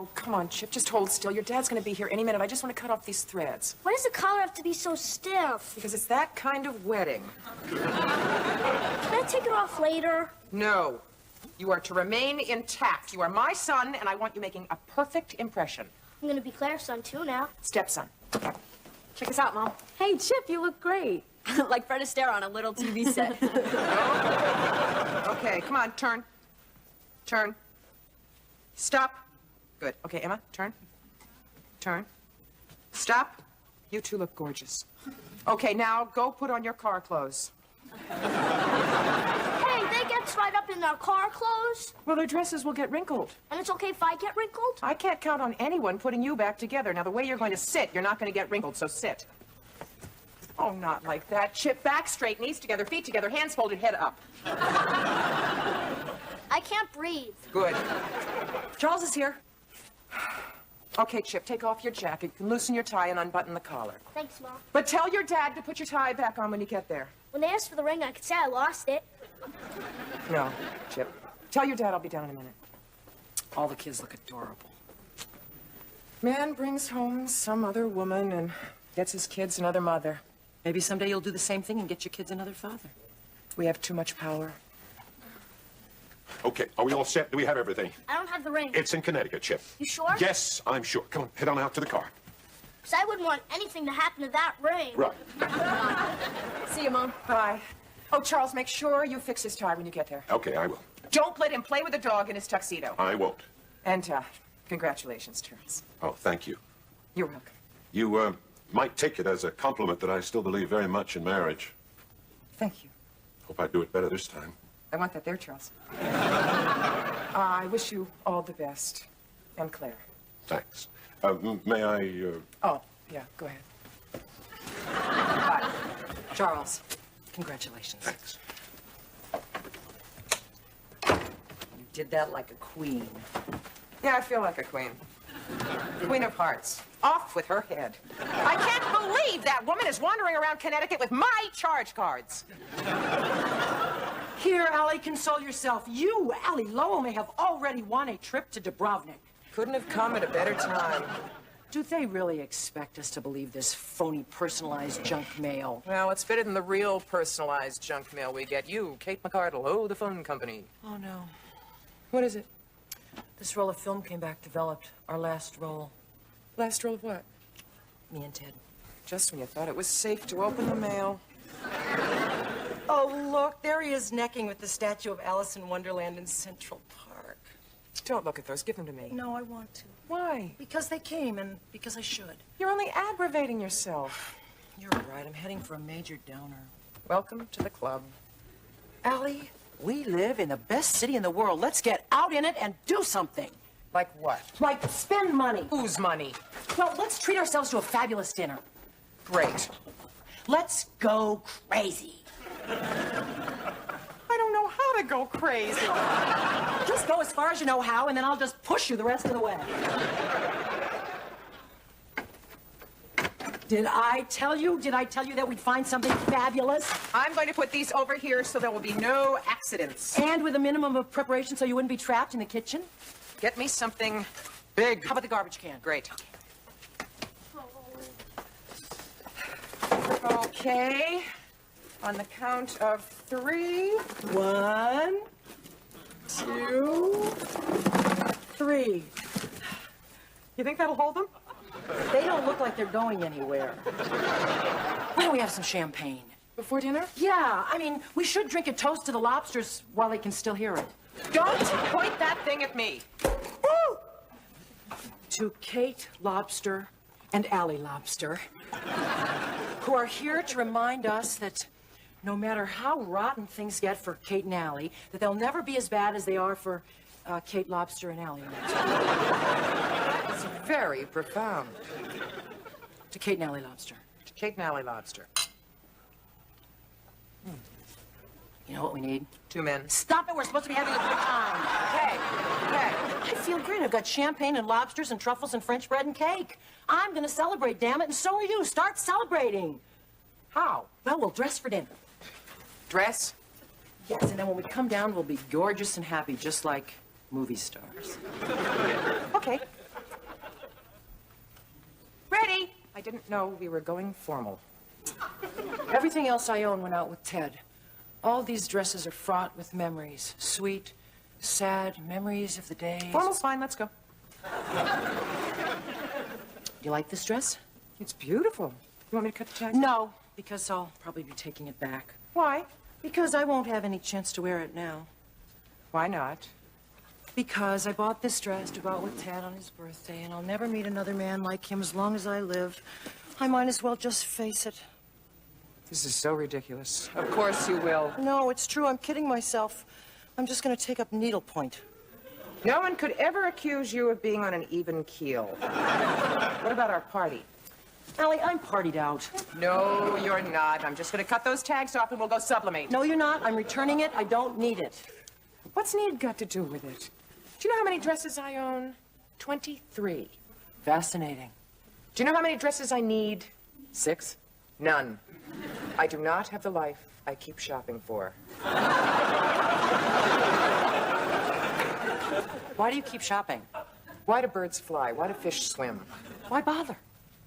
Oh, come on, Chip. Just hold still. Your dad's going to be here any minute. I just want to cut off these threads. Why does the collar have to be so stiff? Because it's that kind of wedding. Can I take it off later? No. You are to remain intact. You are my son, and I want you making a perfect impression. I'm going to be Claire's son, too, now. Stepson. Check us out, Mom. Hey, Chip, you look great. Like Fred Astaire on a little TV set. Okay, come on, turn. Turn. Stop. Good. Okay, Emma, turn. Turn. Stop. You two look gorgeous. Okay, now go put on your car clothes. Hey, they get tied up in their car clothes? Well, their dresses will get wrinkled. And it's okay if I get wrinkled? I can't count on anyone putting you back together. Now, the way you're going to sit, you're not going to get wrinkled, so sit. Oh, not like that. Chip, back straight, knees together, feet together, hands folded, head up. I can't breathe. Good. Charles is here. Okay, Chip, take off your jacket. You can loosen your tie and unbutton the collar. Thanks, Mom. But tell your dad to put your tie back on when you get there. When they asked for the ring, I could say I lost it. No, Chip. Tell your dad I'll be down in a minute. All the kids look adorable. Man brings home some other woman and gets his kids another mother. Maybe someday you'll do the same thing and get your kids another father. We have too much power. Okay, are we all set? Do we have everything? I don't have the ring. It's in Connecticut, Chip. You sure? Yes, I'm sure. Come on, head on out to the car. Because I wouldn't want anything to happen to that ring. Right. See you, Mom. Bye. Oh, Charles, make sure you fix his tie when you get there. Okay, I will. Don't let him play with the dog in his tuxedo. I won't. And, congratulations, Charles. Oh, thank you. You're welcome. You, might take it as a compliment that I still believe very much in marriage. Thank you. Hope I do it better this time. I want that there, Charles. I wish you all the best. And Claire. Thanks. May I, Oh, yeah, go ahead. Charles, congratulations. Thanks. You did that like a queen. Yeah, I feel like a queen. Queen of Hearts. Off with her head. I can't believe that woman is wandering around Connecticut with my charge cards. Here, Allie, console yourself. You, Allie Lowell, may have already won a trip to Dubrovnik. Couldn't have come at a better time. Do they really expect us to believe this phony personalized junk mail? Well, it's better than the real personalized junk mail we get. You, Kate McCardle, oh, the phone company. Oh, no. What is it? This roll of film came back developed. Our last roll. Last roll of what? Me and Ted. Just when you thought it was safe to open the mail. Oh, look, there he is necking with the statue of Alice in Wonderland in Central Park. Don't look at those. Give them to me. No, I want to. Why? Because they came and because I should. You're only aggravating yourself. You're right. I'm heading for a major downer. Welcome to the club. Allie, we live in the best city in the world. Let's get out in it and do something. Like what? Like spend money. Whose money? Well, let's treat ourselves to a fabulous dinner. Great. Let's go crazy. I don't know how to go crazy. Just go as far as you know how, and then I'll just push you the rest of the way. Did I tell you that we'd find something fabulous? I'm going to put these over here so there will be no accidents. And with a minimum of preparation so you wouldn't be trapped in the kitchen? Get me something big. How about the garbage can? Great. Okay. On the count of 3. 1, 2, 3. You think that'll hold them? They don't look like they're going anywhere. Why don't we have some champagne? Before dinner? Yeah, I mean, we should drink a toast to the lobsters while they can still hear it. Don't point that thing at me. Woo! To Kate Lobster and Allie Lobster, who are here to remind us that no matter how rotten things get for Kate and Allie, that they'll never be as bad as they are for Kate Lobster and Allie Lobster. It's very profound. To Kate and Allie Lobster. To Kate and Allie Lobster. You know what we need? 2 men. Stop it, we're supposed to be having a good time. Okay. I feel great. I've got champagne and lobsters and truffles and French bread and cake. I'm gonna celebrate, damn it, and so are you. Start celebrating. How? Well, we'll dress for dinner. Dress? Yes, and then when we come down, we'll be gorgeous and happy, just like movie stars. Okay. I didn't know we were going formal. Everything else I own went out with Ted. All these dresses are fraught with memories. Sweet, sad memories of the days. Formal's fine, let's go. Do you like this dress? It's beautiful. You want me to cut the tags? No, because I'll probably be taking it back. Why? Because I won't have any chance to wear it now. Why not? Because I bought this dress to go out with Ted on his birthday, and I'll never meet another man like him as long as I live. I might as well just face it. This is so ridiculous. Of course you will. No, it's true. I'm kidding myself. I'm just going to take up needlepoint. No one could ever accuse you of being on an even keel. What about our party? Allie, I'm partied out. No, you're not. I'm just going to cut those tags off and we'll go sublimate. No, you're not. I'm returning it. I don't need it. What's need got to do with it? Do you know how many dresses I own? 23. Fascinating. Do you know how many dresses I need? 6. None. I do not have the life I keep shopping for. Why do you keep shopping? Why do birds fly? Why do fish swim? Why bother?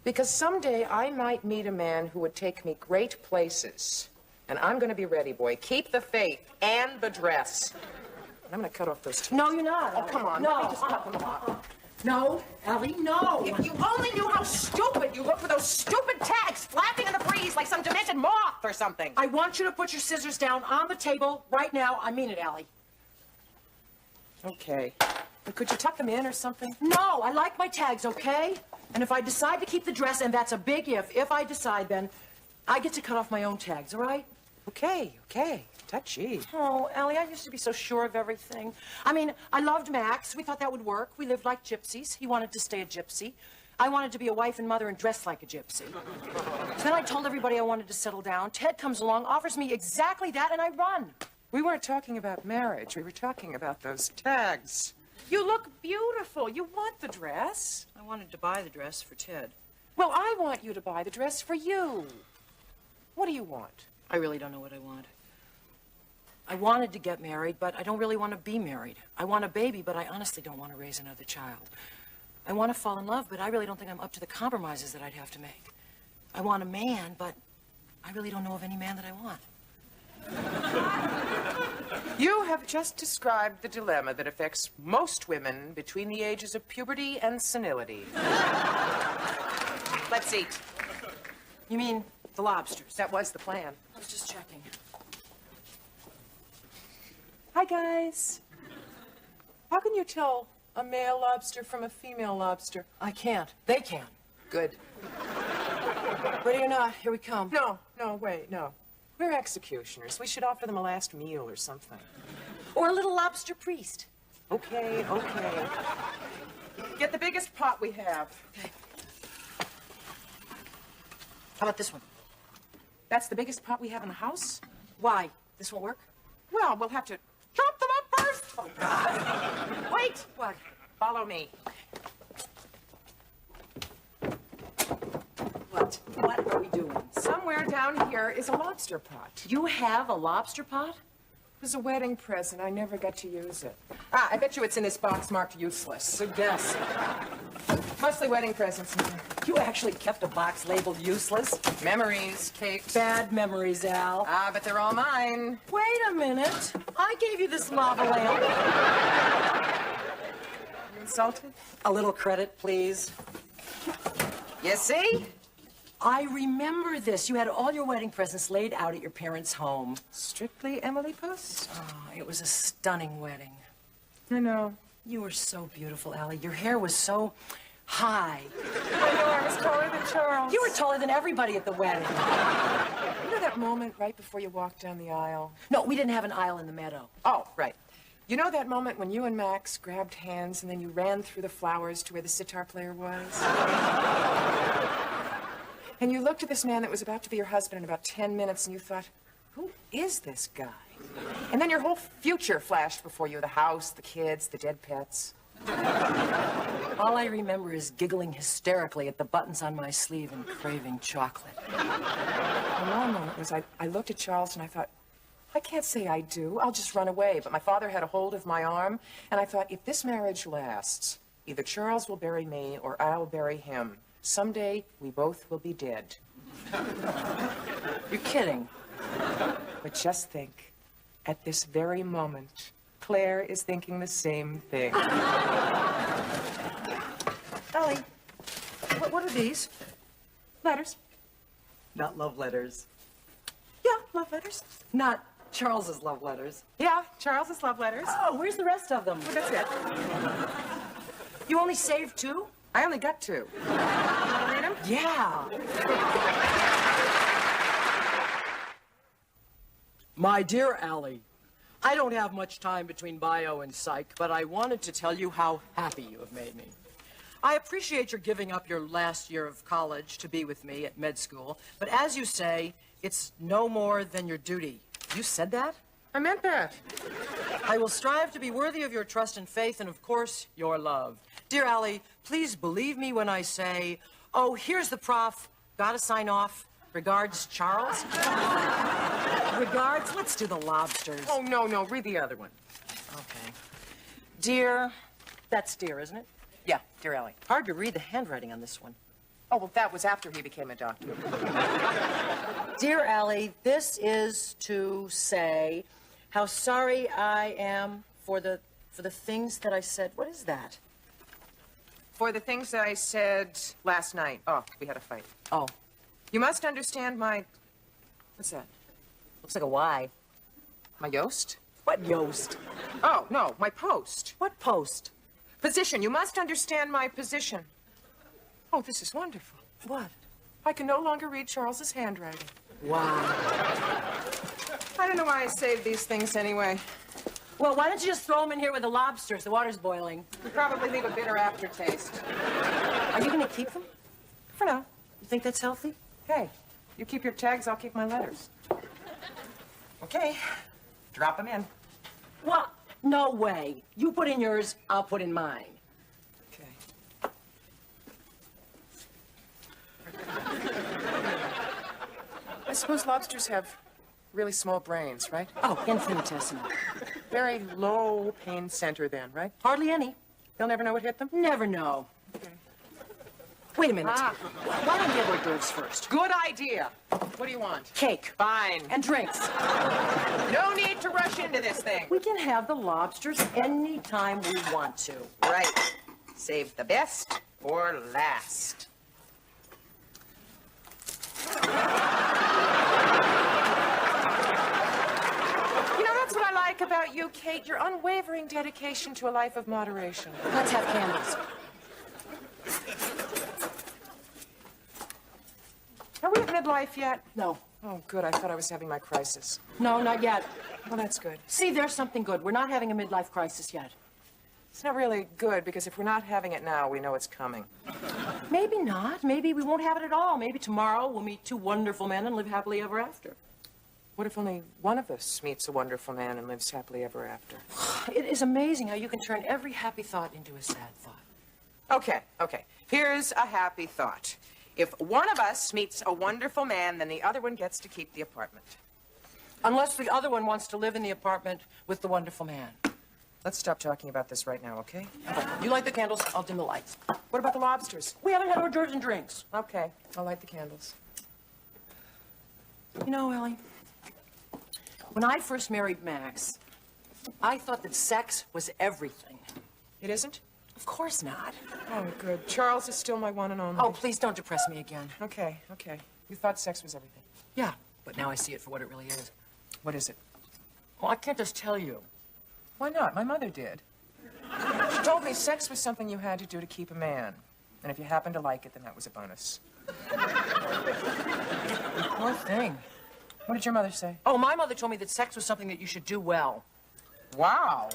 Because someday I might meet a man who would take me great places. And I'm going to be ready, boy. Keep the faith and the dress. And I'm going to cut off those tags. No, you're not. Oh, come on. No. Let me just cut them off. No, Allie, no. If you only knew how stupid you look with those stupid tags flapping in the breeze like some demented moth or something. I want you to put your scissors down on the table right now. I mean it, Allie. Okay. But could you tuck them in or something? No, I like my tags, okay? And if I decide to keep the dress, and that's a big if I decide, then I get to cut off my own tags, all right? Okay, okay. Touchy. Oh, Allie, I used to be so sure of everything. I mean, I loved Max. We thought that would work. We lived like gypsies. He wanted to stay a gypsy. I wanted to be a wife and mother and dress like a gypsy. So then I told everybody I wanted to settle down. Ted comes along, offers me exactly that, and I run. We weren't talking about marriage. We were talking about those tags. You look beautiful. You want the dress. I wanted to buy the dress for Ted. Well, I want you to buy the dress for you. What do you want? I really don't know what I want. I wanted to get married, but I don't really want to be married. I want a baby, but I honestly don't want to raise another child. I want to fall in love, but I really don't think I'm up to the compromises that I'd have to make. I want a man, but I really don't know of any man that I want. You have just described the dilemma that affects most women between the ages of puberty and senility. Let's eat. You mean the lobsters? That was the plan. I was just checking. Hi, guys. How can you tell a male lobster from a female lobster? I can't. They can. Good. Ready or not, here we come. No, wait, no. We're executioners. We should offer them a last meal or something. Or a little lobster priest. Okay. Get the biggest pot we have. Okay. How about this one? That's the biggest pot we have in the house? Why? This won't work? Well, we'll have to chop them up first. Oh, God. Wait. What? Follow me. What? What are we doing? Somewhere down here is a lobster pot. You have a lobster pot? It was a wedding present. I never got to use it. I bet you it's in this box marked useless. Good guess. Mostly wedding presents. You actually kept a box labeled useless? Memories, Kate. Bad memories, Al. But they're all mine. Wait a minute. I gave you this lava lamp. You insulted? A little credit, please. You see? I remember this. You had all your wedding presents laid out at your parents' home. Strictly Emily Post? Oh, it was a stunning wedding. I know. You were so beautiful, Allie. Your hair was so high. I know, I was taller than Charles. You were taller than everybody at the wedding. You know that moment right before you walked down the aisle? No, we didn't have an aisle in the meadow. Oh, right. You know that moment when you and Max grabbed hands and then you ran through the flowers to where the sitar player was? And you looked at this man that was about to be your husband in about 10 minutes and you thought, who is this guy? And then your whole future flashed before you, the house, the kids, the dead pets. All I remember is giggling hysterically at the buttons on my sleeve and craving chocolate. And my moment was I looked at Charles and I thought, I can't say I do. I'll just run away. But my father had a hold of my arm, and I thought, if this marriage lasts, either Charles will bury me or I'll bury him. someday we both will be dead. You're kidding. But just think, at this very moment, Claire is thinking the same thing. Allie, what are these? Letters. Not love letters. Yeah, love letters. Not Charles's love letters. Yeah, Charles's love letters. Oh, where's the rest of them? Well, that's it. You only saved 2? I only got 2. You want to read them? Yeah. My dear Allie, I don't have much time between bio and psych, but I wanted to tell you how happy you have made me. I appreciate your giving up your last year of college to be with me at med school, but as you say, it's no more than your duty. You said that? I meant that. I will strive to be worthy of your trust and faith and, of course, your love. Dear Allie, please believe me when I say, oh, here's the prof. Gotta sign off. Regards, Charles. Regards, let's do the lobsters. Oh, no, read the other one. Okay. Dear, that's dear, isn't it? Yeah, dear Allie. Hard to read the handwriting on this one. Oh, well, that was after he became a doctor. Dear Allie, this is to say how sorry I am for the things that I said. What is that? For the things that I said last night. Oh, we had a fight. Oh, You must understand my... What's that? looks like a Y. My Yoast? What Yoast? Oh, no, my post. What post? Position. You must understand my position. Oh, this is wonderful. What? I can no longer read Charles's handwriting. Wow. I don't know why I saved these things anyway. Well, why don't you just throw them in here with the lobsters? The water's boiling. They probably leave a bitter aftertaste. Are you going to keep them? For now. You think that's healthy? Hey, you keep your tags, I'll keep my letters. Okay, drop them in. What? No way. You put in yours, I'll put in mine. Okay. I suppose lobsters have really small brains, right? Oh, infinitesimal. Very low pain center then, right? Hardly any. They'll never know what hit them? Never know. Okay. Wait a minute. Ah. Why don't we get hors d'oeuvres first? Good idea. What do you want? Cake. Fine. And drinks. No need to rush into this thing. We can have the lobsters anytime we want to. Right. Save the best for last. You know, that's what I like about you, Kate. Your unwavering dedication to a life of moderation. Let's have candles. Are we at midlife yet? No. Oh, good. I thought I was having my crisis. No, not yet. Well, that's good. See, there's something good. We're not having a midlife crisis yet. It's not really good, because if we're not having it now, we know it's coming. Maybe not. Maybe we won't have it at all. Maybe tomorrow we'll meet 2 wonderful men and live happily ever after. What if only one of us meets a wonderful man and lives happily ever after? It is amazing how you can turn every happy thought into a sad thought. Okay. Here's a happy thought. If one of us meets a wonderful man, then the other one gets to keep the apartment. Unless the other one wants to live in the apartment with the wonderful man. Let's stop talking about this right now, okay? You light the candles, I'll dim the lights. What about the lobsters? We haven't had hors d'oeuvres and drinks. Okay, I'll light the candles. You know, Ellie, when I first married Max, I thought that sex was everything. It isn't? Of course not. Oh, good. Charles is still my one and only. Oh, please don't depress me again. Okay. You thought sex was everything. Yeah, but now I see it for what it really is. What is it? Well, I can't just tell you. Why not? My mother did. She told me sex was something you had to do to keep a man. And if you happened to like it, then that was a bonus. Poor thing. What did your mother say? Oh, my mother told me that sex was something that you should do well. Wow.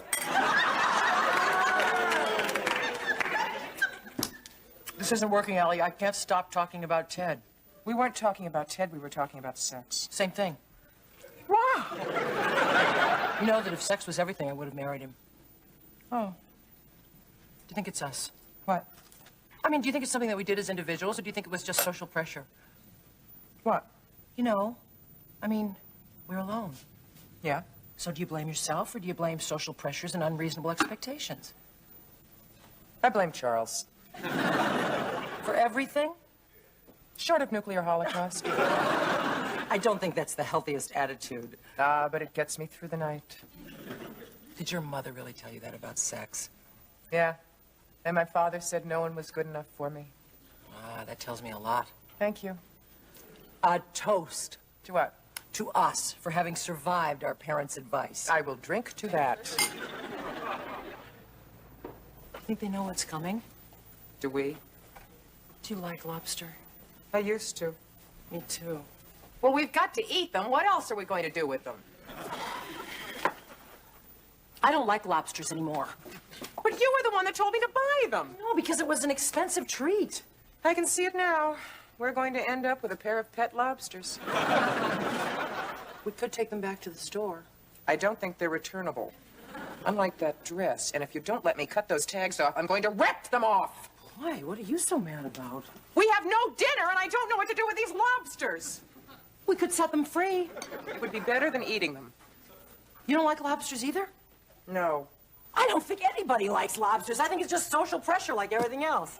This isn't working, Allie. I can't stop talking about Ted. We weren't talking about Ted, we were talking about sex. Same thing. Wow. You know that if sex was everything, I would have married him. Oh. Do you think it's us? What? I mean, do you think it's something that we did as individuals, or do you think it was just social pressure? What? You know, I mean, we're alone. Yeah? So do you blame yourself, or do you blame social pressures and unreasonable expectations? I blame Charles. For everything? Short of nuclear holocaust. I don't think that's the healthiest attitude. But it gets me through the night. Did your mother really tell you that about sex? Yeah. And my father said no one was good enough for me. That tells me a lot. Thank you. A toast To what? to us for having survived our parents' advice. I will drink to that. Think they know what's coming? Do we? Do you like lobster? I used to. Me too. Well, we've got to eat them. What else are we going to do with them? I don't like lobsters anymore. But you were the one that told me to buy them. No, because it was an expensive treat. I can see it now. We're going to end up with a pair of pet lobsters. We could take them back to the store. I don't think they're returnable. Unlike that dress. And if you don't let me cut those tags off, I'm going to rip them off. Why? What are you so mad about? We have no dinner, and I don't know what to do with these lobsters. We could set them free. It would be better than eating them. You don't like lobsters either? No. I don't think anybody likes lobsters. I think it's just social pressure like everything else.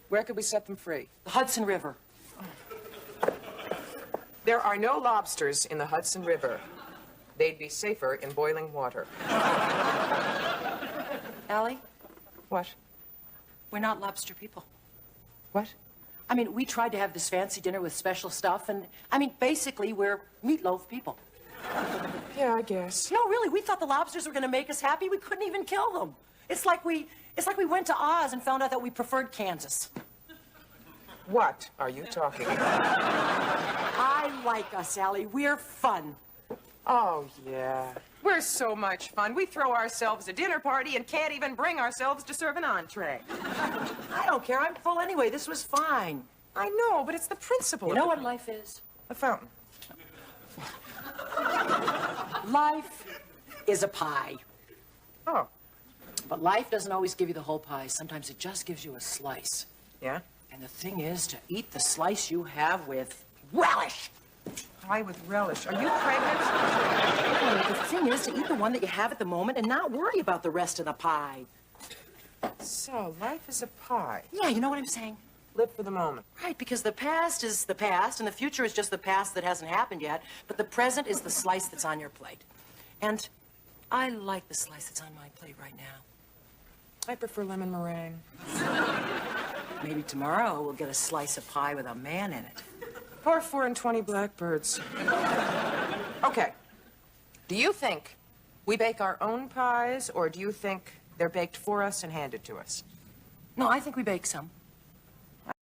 Where could we set them free? The Hudson River. There are no lobsters in the Hudson River. They'd be safer in boiling water. Allie, What? we're not lobster people. What? I mean, we tried to have this fancy dinner with special stuff, and, I mean, basically, we're meatloaf people. Yeah, I guess. No, really, we thought the lobsters were gonna make us happy. We couldn't even kill them. It's like we went to Oz and found out that we preferred Kansas. What are you talking about? I like us, Allie. We're fun. Oh, yeah. We're so much fun. We throw ourselves a dinner party and can't even bring ourselves to serve an entree. I don't care. I'm full anyway. This was fine. I know, but it's the principle. You of know it. what life is? A fountain. Life is a pie. Oh, But life doesn't always give you the whole pie. Sometimes it just gives you a slice. yeah? And the thing is to eat the slice you have with relish. Pie with relish. Are you pregnant? The thing is to eat the one that you have at the moment and not worry about the rest of the pie. So, life is a pie. Yeah, you know what I'm saying? Live for the moment. Right, because the past is the past, and the future is just the past that hasn't happened yet, but the present is the slice that's on your plate. And I like the slice that's on my plate right now. I prefer lemon meringue. Maybe tomorrow we'll get a slice of pie with a man in it. Or 4 and 20 blackbirds. Okay. Do you think we bake our own pies, or do you think they're baked for us and handed to us? No, I think we bake some.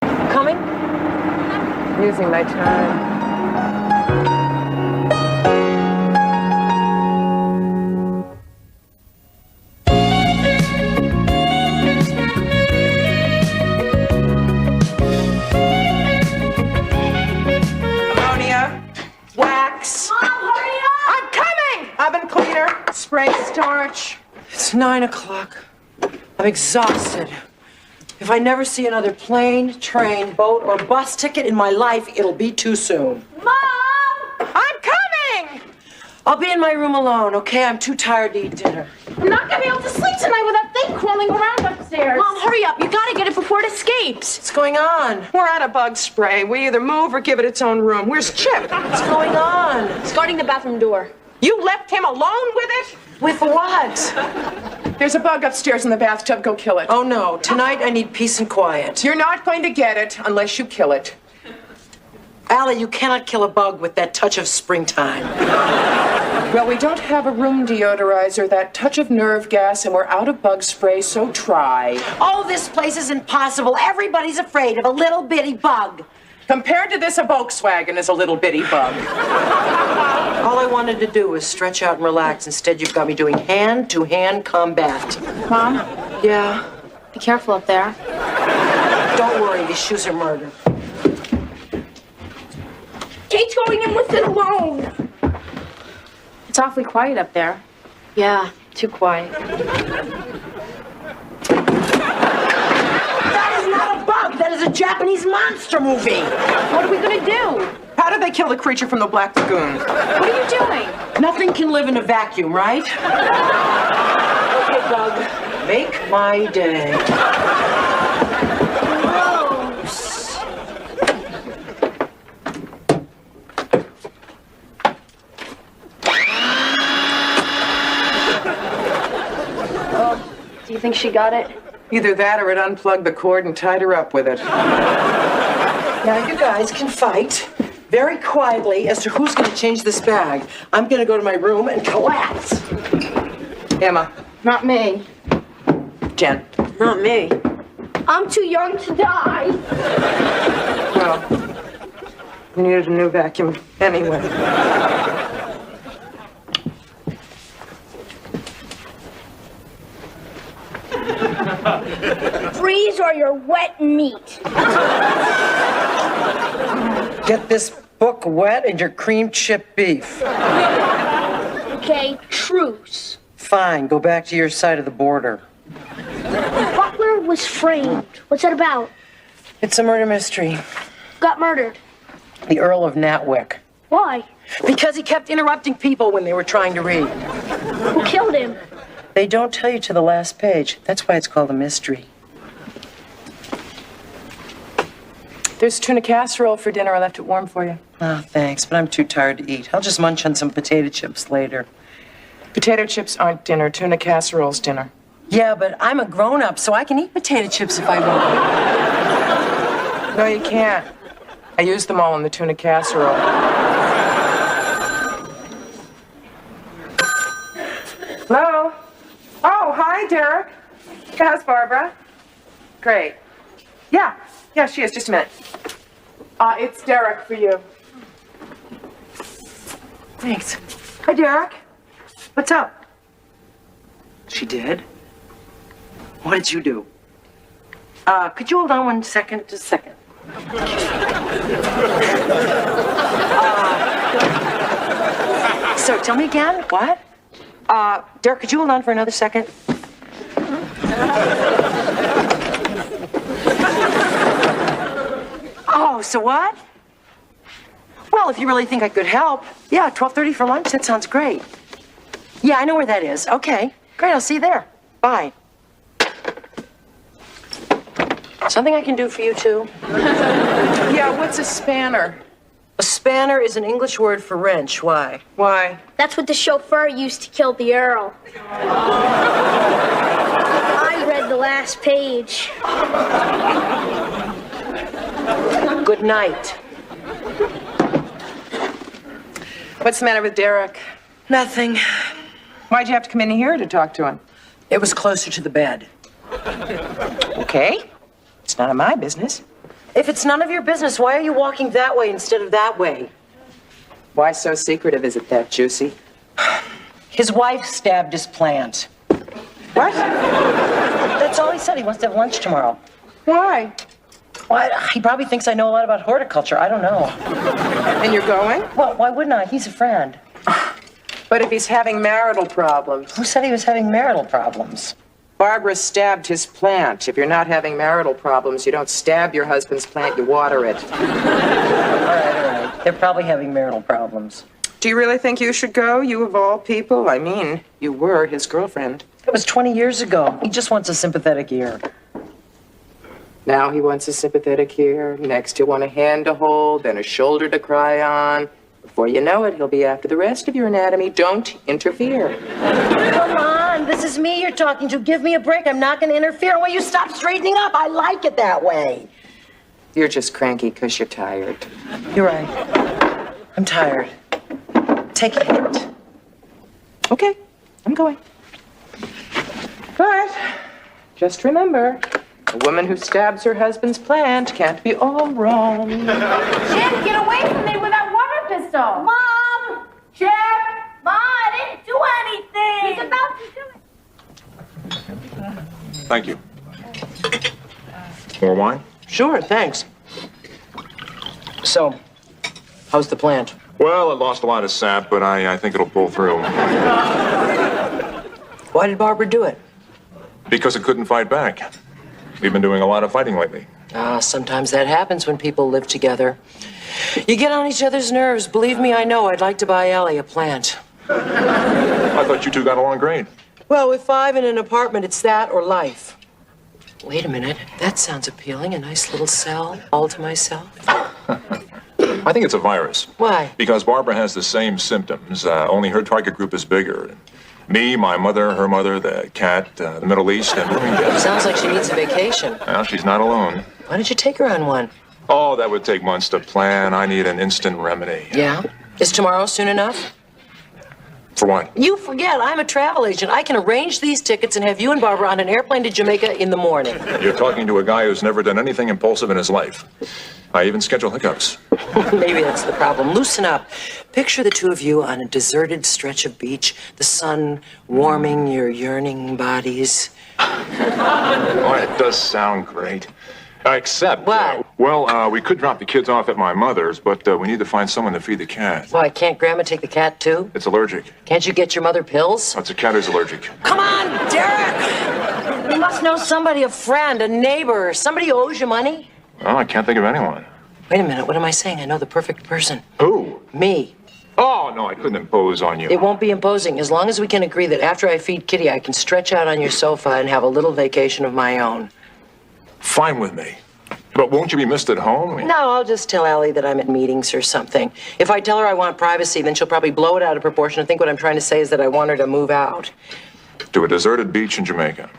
Coming? Using my time. Ammonia, wax. Mom, hurry up! I'm coming! Oven cleaner, spray starch. It's 9 o'clock. I'm exhausted. If I never see another plane, train, boat, or bus ticket in my life, it'll be too soon. Mom! I'm coming! I'll be in my room alone, okay? I'm too tired to eat dinner. I'm not gonna be able to sleep tonight with that thing crawling around upstairs. Mom, hurry up. You gotta get it before it escapes. What's going on? We're out of bug spray. We either move or give it its own room. Where's Chip? What's going on? It's guarding the bathroom door. You left him alone with it? With what? There's a bug upstairs in the bathtub. Go kill it. Oh, no. Tonight I need peace and quiet. You're not going to get it unless you kill it. Allie, you cannot kill a bug with that touch of springtime. Well, we don't have a room deodorizer, that touch of nerve gas, and we're out of bug spray, so try. Oh, this place is impossible. Everybody's afraid of a little bitty bug. Compared to this, a Volkswagen is a little bitty bug. All I wanted to do was stretch out and relax. Instead, you've got me doing hand-to-hand combat. Mom, Yeah? be careful up there. Don't worry, these shoes are murder. Kate's going in with it alone. It's awfully quiet up there. Yeah, too quiet. That is not a bug. That is a Japanese monster movie. What are we gonna do? How did they kill the creature from the Black Lagoon? What are you doing? Nothing can live in a vacuum, right? Okay, bug. Make my day. Do you think she got it? Either that or it unplugged the cord and tied her up with it. Now you guys can fight very quietly as to who's going to change this bag. I'm going to go to my room and collapse. Emma. Not me. Jen. Not me. I'm too young to die. Well, you needed a new vacuum anyway. Freeze or you're wet meat. Get this book wet and your cream chip beef. Okay, truce. Fine, go back to your side of the border. Butler was framed. What's that about? It's a murder mystery. Got murdered. The Earl of Natwick. Why? Because he kept interrupting people when they were trying to read. Who killed him? They don't tell you to the last page. That's why it's called a mystery. There's tuna casserole for dinner. I left it warm for you. Oh, thanks, but I'm too tired to eat. I'll just munch on some potato chips later. Potato chips aren't dinner. Tuna casserole's dinner. Yeah, but I'm a grown-up, so I can eat potato chips if I want. No, you can't. I used them all in the tuna casserole. Hello? Oh, hi, Derek. How's Barbara? Great. Yeah, she is. Just a minute. It's Derek for you. Thanks. Hi, Derek. What's up? She did? What did you do? Could you hold on 1 second? Just a second. So tell me again, what? Derek, could you hold on for another second? Oh, so what? Well, if you really think I could help, yeah, 12:30 for lunch, that sounds great. Yeah, I know where that is. Okay, great, I'll see you there. Bye. Something I can do for you, too? Yeah, what's a spanner? A spanner is an English word for wrench. Why? Why? That's what the chauffeur used to kill the Earl. I read the last page. Good night. What's the matter with Derek? Nothing. Why'd you have to come in here to talk to him? It was closer to the bed. Okay. It's none of my business. If it's none of your business, why are you walking that way instead of that way? Why so secretive? Is it that juicy? His wife stabbed his plant. What? That's all he said. He wants to have lunch tomorrow. Why? Well, he probably thinks I know a lot about horticulture. I don't know. And you're going? Well, why wouldn't I? He's a friend. But if he's having marital problems. Who said he was having marital problems? Barbara stabbed his plant. If you're not having marital problems, you don't stab your husband's plant, you water it. All right. They're probably having marital problems. Do you really think you should go, you of all people? I mean, you were his girlfriend. It was 20 years ago. He just wants a sympathetic ear. Now he wants a sympathetic ear. Next he'll want a hand to hold, then a shoulder to cry on. Before you know it, he'll be after the rest of your anatomy. Don't interfere. Come on, this is me you're talking to. Give me a break. I'm not going to interfere. Will you stop straightening up? I like it that way. You're just cranky because you're tired. You're right. I'm tired. Take a hint. Okay, I'm going. But just remember, a woman who stabs her husband's plant can't be all wrong. Jim, get away from me with that water pistol. Mom! Jim! Mom, I didn't do anything. He's about to do it. Thank you. More wine? Sure, thanks. So, how's the plant? Well, it lost a lot of sap, but I think it'll pull through. Why did Barbara do it? Because it couldn't fight back. We've been doing a lot of fighting lately. Sometimes that happens when people live together. You get on each other's nerves. Believe me, I know. I'd like to buy Allie a plant. I thought you two got along great. Well, with 5 in an apartment, it's that or life. Wait a minute. That sounds appealing. A nice little cell, all to myself. I think it's a virus. Why? Because Barbara has the same symptoms, only her target group is bigger. Me, my mother, her mother, the cat, the Middle East, and Bloomingdale. Sounds like she needs a vacation. Well, she's not alone. Why don't you take her on one? Oh, that would take months to plan. I need an instant remedy. Yeah? Is tomorrow soon enough? For what? You forget, I'm a travel agent. I can arrange these tickets and have you and Barbara on an airplane to Jamaica in the morning. You're talking to a guy who's never done anything impulsive in his life. I even schedule hookups. Maybe that's the problem. Loosen up. Picture the two of you on a deserted stretch of beach, the sun warming your yearning bodies. Oh, it does sound great. Except, What? we could drop the kids off at my mother's, but we need to find someone to feed the cat. Why, can't Grandma take the cat too? It's allergic. Can't you get your mother pills? Oh, it's a cat who's allergic. Come on, Derek! You must know somebody, a friend, a neighbor, somebody who owes you money. Oh, I can't think of anyone. Wait a minute, what am I saying? I know the perfect person. Who? Me. Oh, no, I couldn't impose on you. It won't be imposing, as long as we can agree that after I feed Kitty, I can stretch out on your sofa and have a little vacation of my own. Fine with me. But won't you be missed at home? No, I'll just tell Allie that I'm at meetings or something. If I tell her I want privacy, then she'll probably blow it out of proportion and think what I'm trying to say is that I want her to move out. To a deserted beach in Jamaica.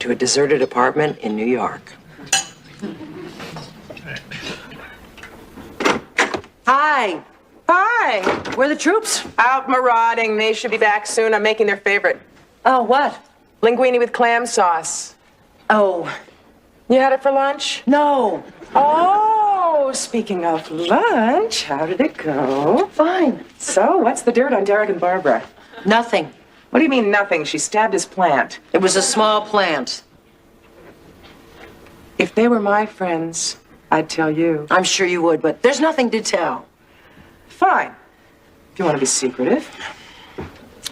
To a deserted apartment in New York. Hi. Hi. Where are the troops? Out marauding. They should be back soon. I'm making their favorite. Oh, what? Linguine with clam sauce. Oh, You had it for lunch? no. Oh, speaking of lunch, how did it go? Fine. So, what's the dirt on Derek and Barbara? Nothing. What do you mean, nothing? She stabbed his plant. It was a small plant. If they were my friends, I'd tell you. I'm sure you would, but there's nothing to tell. Fine. If you want to be secretive.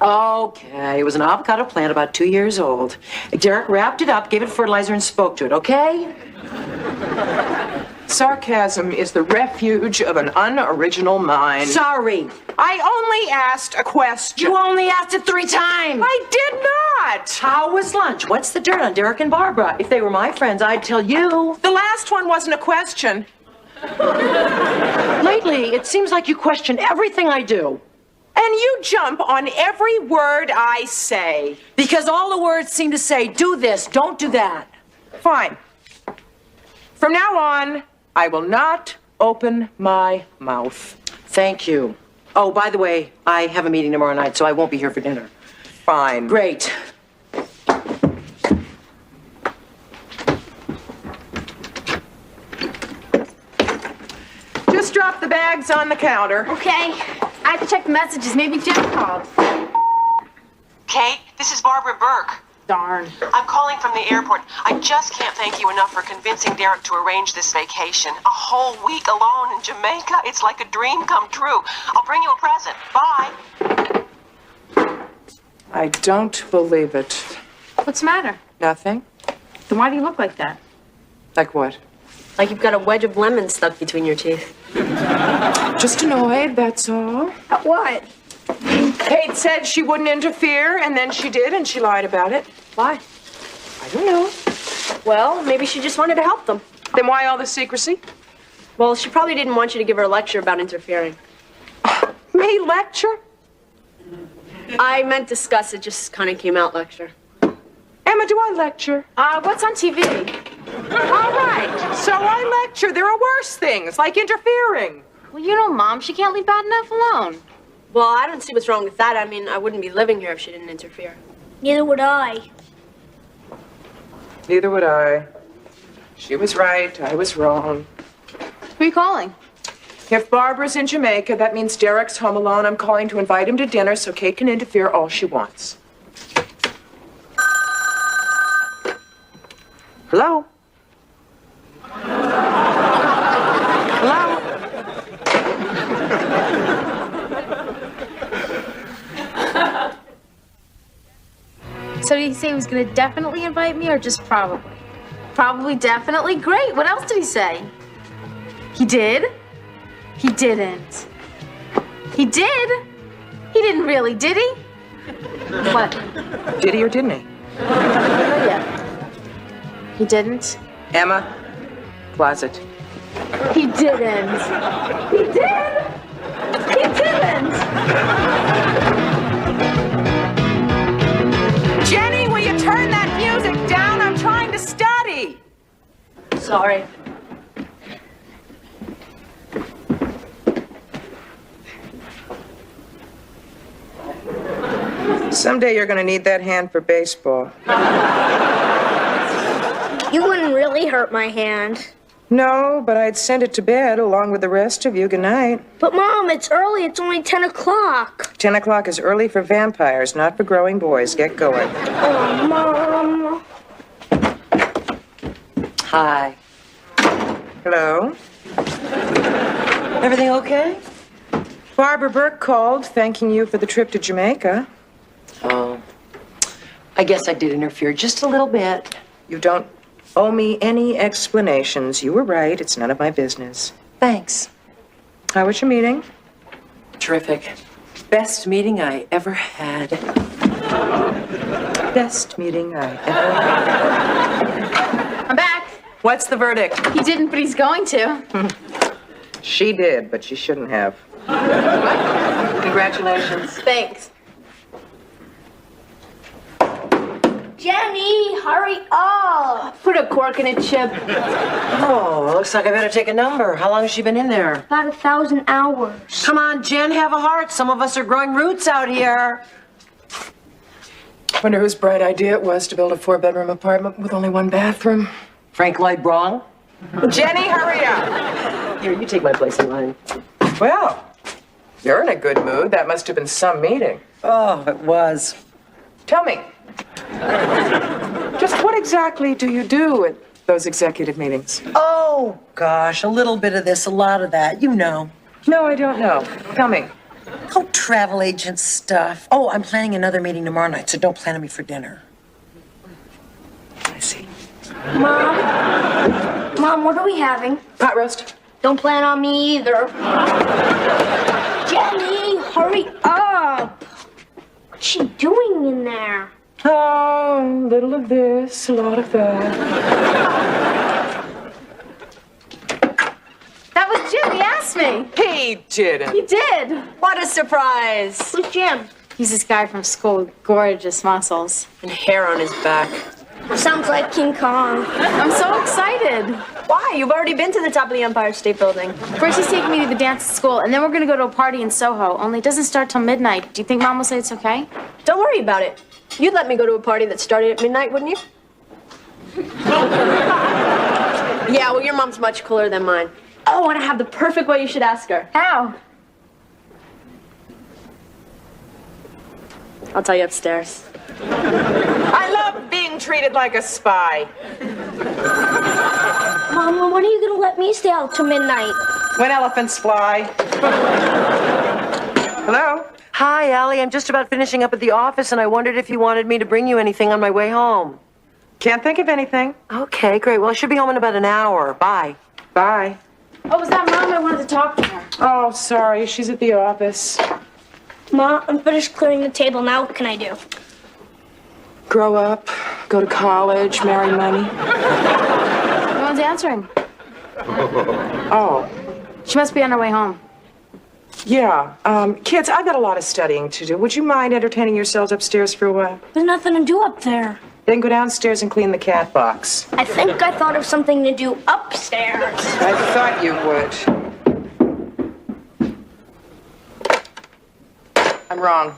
Okay, it was an avocado plant about 2 years old. Derek wrapped it up, gave it fertilizer, and spoke to it, okay? Sarcasm is the refuge of an unoriginal mind. Sorry. I only asked a question. You only asked it 3 times. I did not. How was lunch? What's the dirt on Derek and Barbara? If they were my friends, I'd tell you. The last one wasn't a question. Lately, it seems like you question everything I do. And you jump on every word I say. Because all the words seem to say, do this, don't do that. Fine. From now on, I will not open my mouth. Thank you. Oh, by the way, I have a meeting tomorrow night, so I won't be here for dinner. Fine. Great. Just drop the bags on the counter. Okay. I have to check the messages. Maybe Jeff called. Kate, this is Barbara Burke. Darn. I'm calling from the airport. I just can't thank you enough for convincing Derek to arrange this vacation. A whole week alone in Jamaica. It's like a dream come true. I'll bring you a present. Bye. I don't believe it. What's the matter? Nothing? Then why do you look like that? Like what? Like you've got a wedge of lemon stuck between your teeth. Just annoyed, that's all. What? Kate said she wouldn't interfere, and then she did, and she lied about it. Why? I don't know. Well, maybe she just wanted to help them. Then why all the secrecy? Well, she probably didn't want you to give her a lecture about interfering. Me lecture? I meant discuss, it just kind of came out lecture. Emma, do I lecture? What's on TV? All right, so I lecture. There are worse things, like interfering. Well, you know, Mom, she can't leave bad enough alone. Well, I don't see what's wrong with that. I mean, I wouldn't be living here if she didn't interfere. Neither would I. Neither would I. She was right, I was wrong. Who are you calling? If Barbara's in Jamaica, that means Derek's home alone. I'm calling to invite him to dinner so Kate can interfere all she wants. Hello? Hello? So did he say he was gonna definitely invite me or just probably? Probably, definitely. Great. What else did he say? He did? He didn't. He did? He didn't really, did he? What? Did he or didn't he? Yeah. He didn't? Emma, closet. He didn't. He did. He didn't. Jenny, will you turn that music down? I'm trying to study. Sorry. Someday you're going to need that hand for baseball. You wouldn't really hurt my hand. No, but I'd send it to bed along with the rest of you. Good night. But, Mom, it's early. It's only 10 o'clock. 10 o'clock is early for vampires, not for growing boys. Get going. Oh, Mom. Hi. Hello? Everything okay? Barbara Burke called, thanking you for the trip to Jamaica. Oh, I guess I did interfere just a little bit. You don't owe me any explanations. You were right. It's none of my business. Thanks. How was your meeting? Terrific. Best meeting I ever had. Best meeting I ever had. I'm back. What's the verdict? He didn't, but he's going to. She did, but she shouldn't have. Congratulations. Thanks. Jenny, hurry up. Put a cork in it, Chip. Oh, looks like I better take a number. How long has she been in there? About 1,000 hours. Come on, Jen, have a heart. Some of us are growing roots out here. Wonder whose bright idea it was to build a 4-bedroom apartment with only 1 bathroom. Frank Lloyd Wrong? Jenny, hurry up. Here, you take my place in line. Well, you're in a good mood. That must have been some meeting. Oh, it was. Tell me, just what exactly do you do at those executive meetings? Oh, gosh, a little bit of this, a lot of that. You know. No, I don't know. Tell me. Oh, travel agent stuff. Oh, I'm planning another meeting tomorrow night, so don't plan on me for dinner. I see. Mom, what are we having? Pot roast. Don't plan on me either. Jenny, hurry up. What's she doing in there? Oh, a little of this, a lot of that. That was Jim. He asked me. He didn't. He did. What a surprise. Who's Jim? He's this guy from school with gorgeous muscles. And hair on his back. Sounds like King Kong. I'm so excited. Why? You've already been to the top of the Empire State Building. First he's taking me to the dance at school, and then we're gonna go to a party in Soho, only it doesn't start till midnight. Do you think Mom will say it's okay? Don't worry about it. You'd let me go to a party that started at midnight, wouldn't you? Yeah, well, your mom's much cooler than mine. Oh, and I have the perfect way you should ask her. How? I'll tell you upstairs. I love being treated like a spy. Mama, when are you gonna let me stay out till midnight? When elephants fly. Hello? Hi, Allie. I'm just about finishing up at the office, and I wondered if you wanted me to bring you anything on my way home. Can't think of anything. Okay, great. Well, I should be home in about an hour. Bye. Bye. Oh, was that Mom? I wanted to talk to her. Oh, sorry. She's at the office. Ma, I'm finished clearing the table now. What can I do? Grow up, go to college, marry money. No one's answering. Oh, She must be on her way home. yeah. Kids, I've got a lot of studying to do. Would you mind entertaining yourselves upstairs for a while? There's nothing to do up there. Then go downstairs and clean the cat box. I think I thought of something to do upstairs. I thought you would. I'm wrong.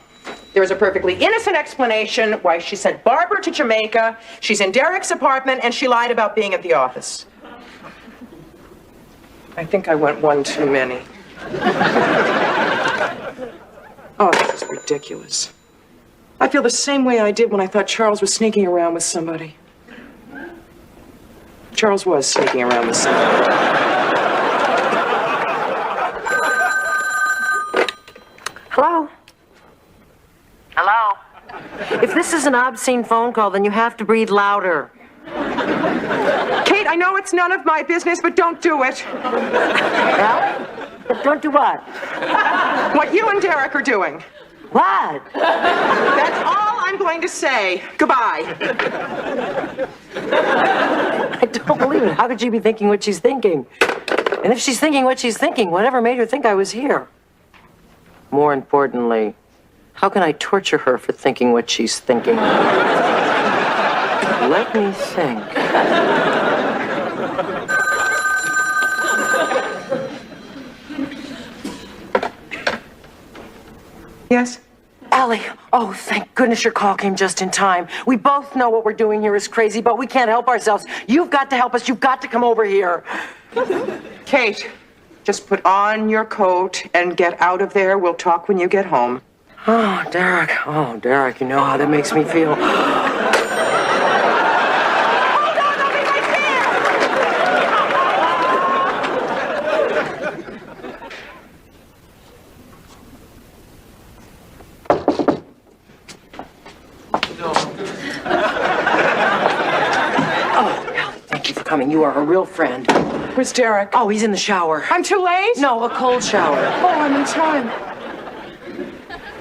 There is a perfectly innocent explanation why she sent Barbara to Jamaica. She's in Derek's apartment, and she lied about being at the office. I think I went one too many. Oh, this is ridiculous. I feel the same way I did when I thought Charles was sneaking around with somebody. Charles was sneaking around with somebody. Hello? Hello? If this is an obscene phone call, then you have to breathe louder. Kate, I know it's none of my business, but don't do it. Allie? Don't do what? What you and Derek are doing. What? That's all I'm going to say. Goodbye. I don't believe it. How could she be thinking what she's thinking? And if she's thinking what she's thinking, whatever made her think I was here? More importantly, how can I torture her for thinking what she's thinking? Let me think. Yes? Allie, oh, thank goodness your call came just in time. We both know what we're doing here is crazy, but we can't help ourselves. You've got to help us. You've got to come over here. Kate, just put on your coat and get out of there. We'll talk when you get home. Oh, Derek. Oh, Derek, you know how that makes me feel. Coming. You are a real friend. Where's Derek? Oh, he's in the shower. I'm too late? No, a cold shower. Oh, I'm in time.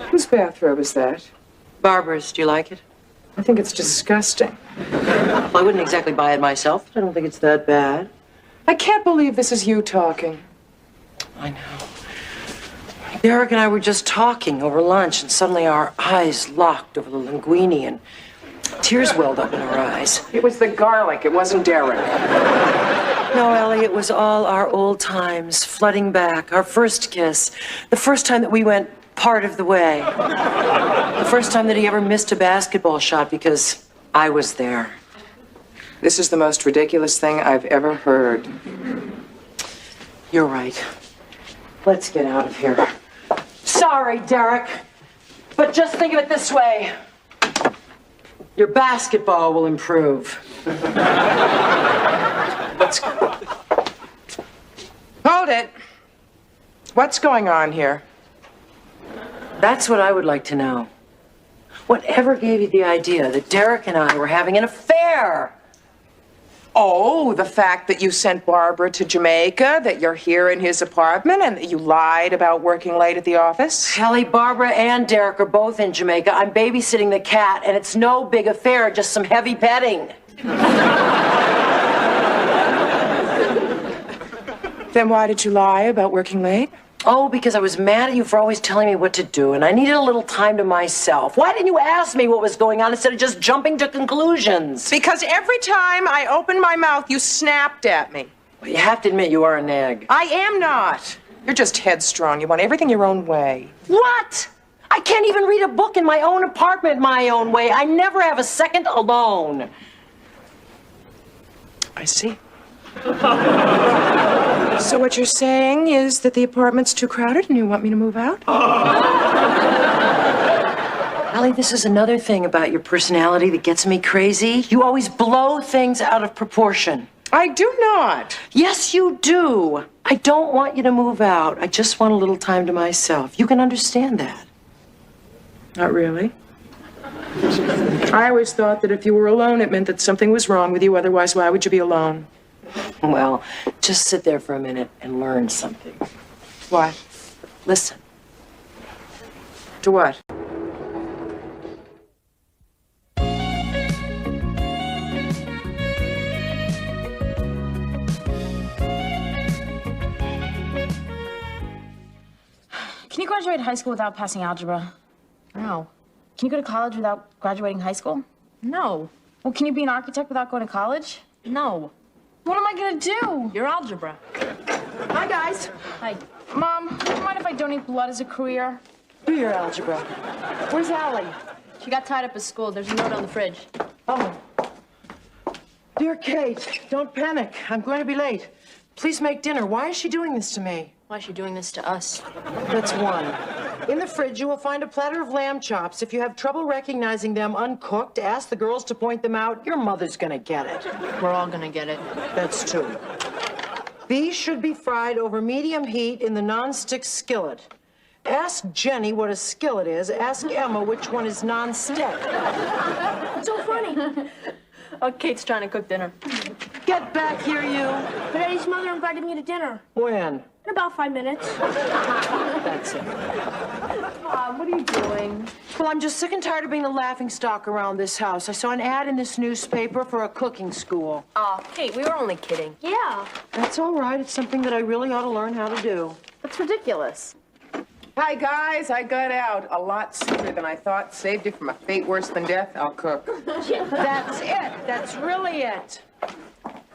Whose bathrobe is that? Barbara's. Do you like it? I think it's disgusting. Well, I wouldn't exactly buy it myself. I don't think it's that bad. I can't believe this is you talking. I know. Derek and I were just talking over lunch, and suddenly our eyes locked over the linguine, and tears welled up in our eyes. It was the garlic. It wasn't Derek. No, Ellie, it was all our old times flooding back. Our first kiss. The first time that we went part of the way. The first time that he ever missed a basketball shot because I was there. This is the most ridiculous thing I've ever heard. You're right. Let's get out of here. Sorry, Derek, but just think of it this way. Your basketball will improve. Let's go. Hold it. What's going on here? That's what I would like to know. Whatever gave you the idea that Derek and I were having an affair? Oh, the fact that you sent Barbara to Jamaica, that you're here in his apartment, and that you lied about working late at the office? Kelly, Barbara, and Derek are both in Jamaica. I'm babysitting the cat, and it's no big affair, just some heavy petting. Then why did you lie about working late? Oh, because I was mad at you for always telling me what to do, and I needed a little time to myself. Why didn't you ask me what was going on instead of just jumping to conclusions? Because every time I opened my mouth, you snapped at me. Well, you have to admit you are a nag. I am not. You're just headstrong. You want everything your own way. What? I can't even read a book in my own apartment my own way. I never have a second alone. I see. So what you're saying is that the apartment's too crowded and you want me to move out? Allie, this is another thing about your personality that gets me crazy. You always blow things out of proportion. I do not. Yes, you do. I don't want you to move out. I just want a little time to myself. You can understand that. Not really. I always thought that if you were alone, it meant that something was wrong with you. Otherwise, why would you be alone? Well, just sit there for a minute and learn something. What? Listen. To what? Can you graduate high school without passing algebra? No. Can you go to college without graduating high school? No. Well, can you be an architect without going to college? No. What am I gonna do? Your algebra. Hi, guys. Hi. Mom, do you mind if I donate blood as a career? Do your algebra. Where's Allie? She got tied up at school. There's a note on the fridge. Oh. Dear Kate, don't panic. I'm going to be late. Please make dinner. Why is she doing this to me? Why is she doing this to us? That's one. In the fridge, you will find a platter of lamb chops. If you have trouble recognizing them uncooked, ask the girls to point them out. Your mother's gonna get it. We're all gonna get it. That's two. These should be fried over medium heat in the nonstick skillet. Ask Jenny what a skillet is. Ask Emma which one is nonstick. What's so funny? Oh, Kate's trying to cook dinner. Get back here, you. But Eddie's mother invited me to dinner. When? In about 5 minutes. That's it. Mom, what are you doing? Well, I'm just sick and tired of being the laughing stock around this house. I saw an ad in this newspaper for a cooking school. Oh, Kate, we were only kidding. Yeah. That's all right. It's something that I really ought to learn how to do. That's ridiculous. Hi, guys. I got out a lot sooner than I thought. Saved it from a fate worse than death. I'll cook. That's it. That's really it.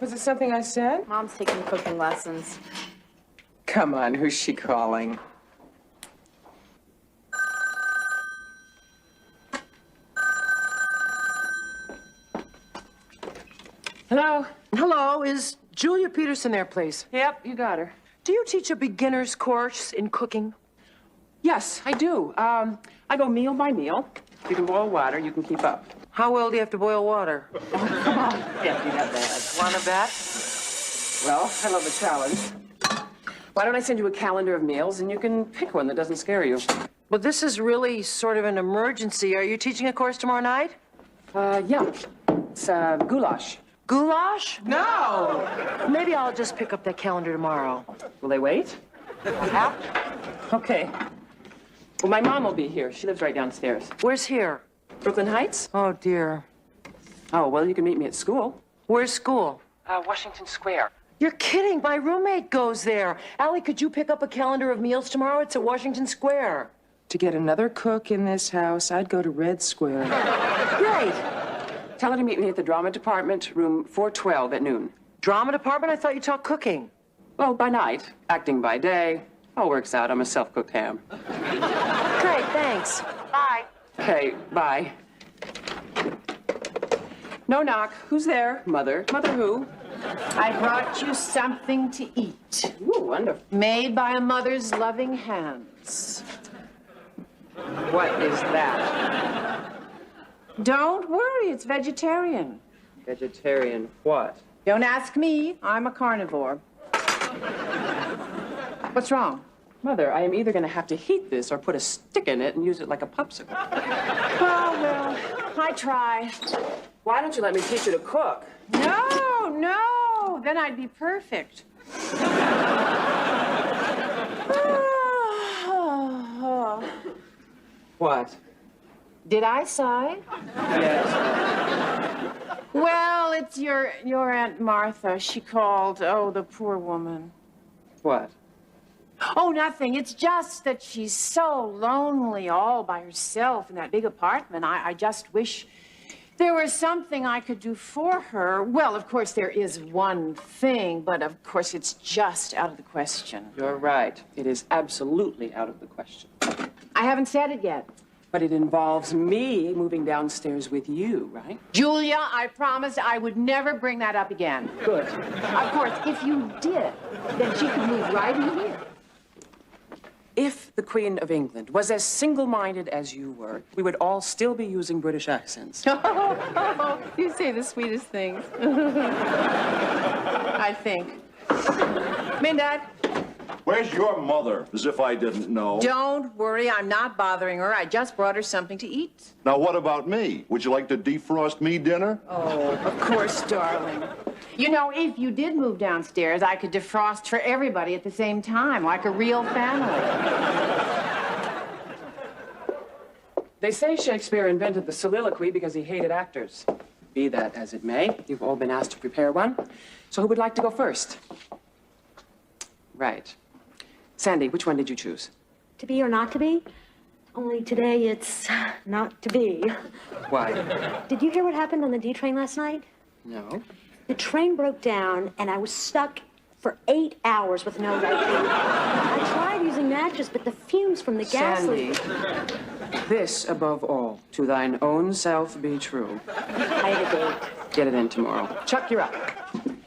Was it something I said? Mom's taking cooking lessons. Come on, who's she calling? Hello? Hello, is Julia Peterson there, please? Yep, you got her. Do you teach a beginner's course in cooking? Yes, I do. I go meal by meal. You can boil water, you can keep up. How well do you have to boil water? Yeah, you have that. Want a bet? Well, I love a challenge. Why don't I send you a calendar of meals and you can pick one that doesn't scare you? Well, this is really sort of an emergency. Are you teaching a course tomorrow night? Yeah. It's goulash. Goulash? No! Maybe I'll just pick up that calendar tomorrow. Will they wait? Yeah? Okay. Well, my mom will be here. She lives right downstairs. Where's here? Brooklyn Heights? Oh, dear. Oh, well, you can meet me at school. Where's school? Washington Square. You're kidding. My roommate goes there. Allie, could you pick up a calendar of meals tomorrow? It's at Washington Square. To get another cook in this house, I'd go to Red Square. Great. Tell her to meet me at the drama department, room 412 at noon. Drama department? I thought you taught cooking. Well, by night, acting by day. All works out. I'm a self-cooked ham. Great, thanks. Bye. Okay, bye. No knock. Who's there? Mother. Mother who? I brought you something to eat. Ooh, wonderful. Made by a mother's loving hands. What is that? Don't worry, it's vegetarian. Vegetarian what? Don't ask me, I'm a carnivore. What's wrong? Mother, I am either going to have to heat this or put a stick in it and use it like a popsicle. Well, I try. Why don't you let me teach you to cook? No, then I'd be perfect. What? Did I sigh? Yes. Well, it's your Aunt Martha. She called. Oh, the poor woman. What? Oh, nothing. It's just that she's so lonely all by herself in that big apartment. I just wish there was something I could do for her. Well, of course, there is one thing, but of course, it's just out of the question. You're right. It is absolutely out of the question. I haven't said it yet. But it involves me moving downstairs with you, right? Julia, I promised I would never bring that up again. Good. Of course, if you did, then she could move right in here. If the Queen of England was as single-minded as you were, we would all still be using British accents. You say the sweetest things. I think. Mindad? Where's your mother? As if I didn't know. Don't worry, I'm not bothering her. I just brought her something to eat. Now, what about me? Would you like to defrost me dinner? Oh, of course, darling. You know, if you did move downstairs, I could defrost for everybody at the same time, like a real family. They say Shakespeare invented the soliloquy because he hated actors. Be that as it may, you've all been asked to prepare one. So who would like to go first? Right. Sandy, which one did you choose? To be or not to be? Only today it's not to be. Why? Did you hear what happened on the D train last night? No. The train broke down and I was stuck for 8 hours with no light. I tried using matches, but the fumes from the gasoline... Sandy, this above all, to thine own self be true. I had a date. Get it in tomorrow. Chuck, you're up.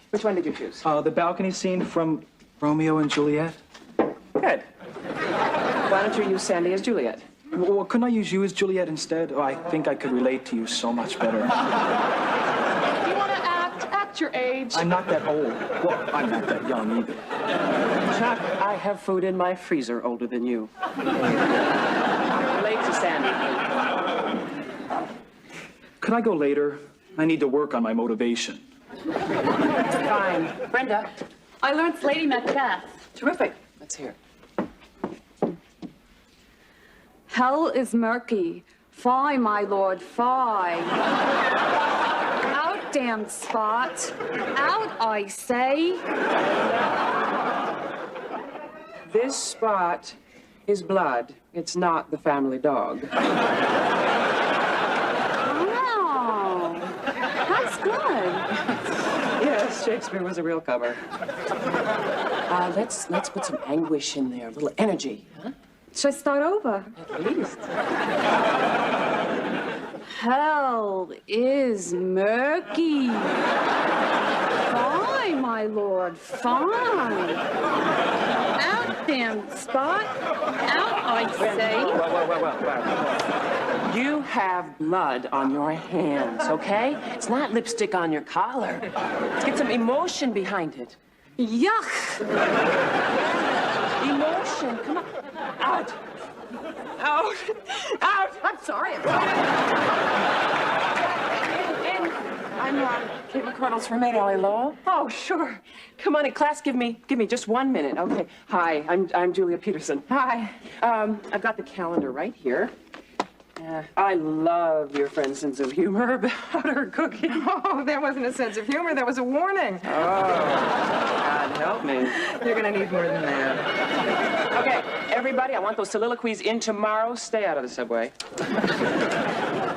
Which one did you choose? The balcony scene from Romeo and Juliet. Good. Why don't you use Sandy as Juliet? Well, couldn't I use you as Juliet instead? Oh, I think I could relate to you so much better. You want to act your age. I'm not that old. Well, I'm not that young either. Chuck, I have food in my freezer older than you. Relate to Sandy. Could I go later? I need to work on my motivation. Fine. Brenda. I learned Lady Macbeth. Terrific. Let's hear. Hell is murky. Fie, my lord, fie. Out, damned spot. Out, I say. This spot is blood. It's not the family dog. Oh, that's good. Yes, Shakespeare was a real cover. Let's put some anguish in there, a little energy, huh? Should I start over? At least. Hell is murky. Fie, my lord, fie. Out, damned spot. Out, I say. Whoa. You have blood on your hands, okay? It's not lipstick on your collar. Let's get some emotion behind it. Yuck. Emotion, come on. Out. Out. Out. I'm sorry. I'm Kate McCardle's roommate, Allie Lowell. Oh, sure. Come on in class. Give me just 1 minute. Okay. Hi, I'm Julia Peterson. Hi. I've got the calendar right here. I love your friend's sense of humor about her cooking. Oh, there wasn't a sense of humor. There was a warning. Oh, God help me. You're going to need more than that. Okay, everybody, I want those soliloquies in tomorrow. Stay out of the subway.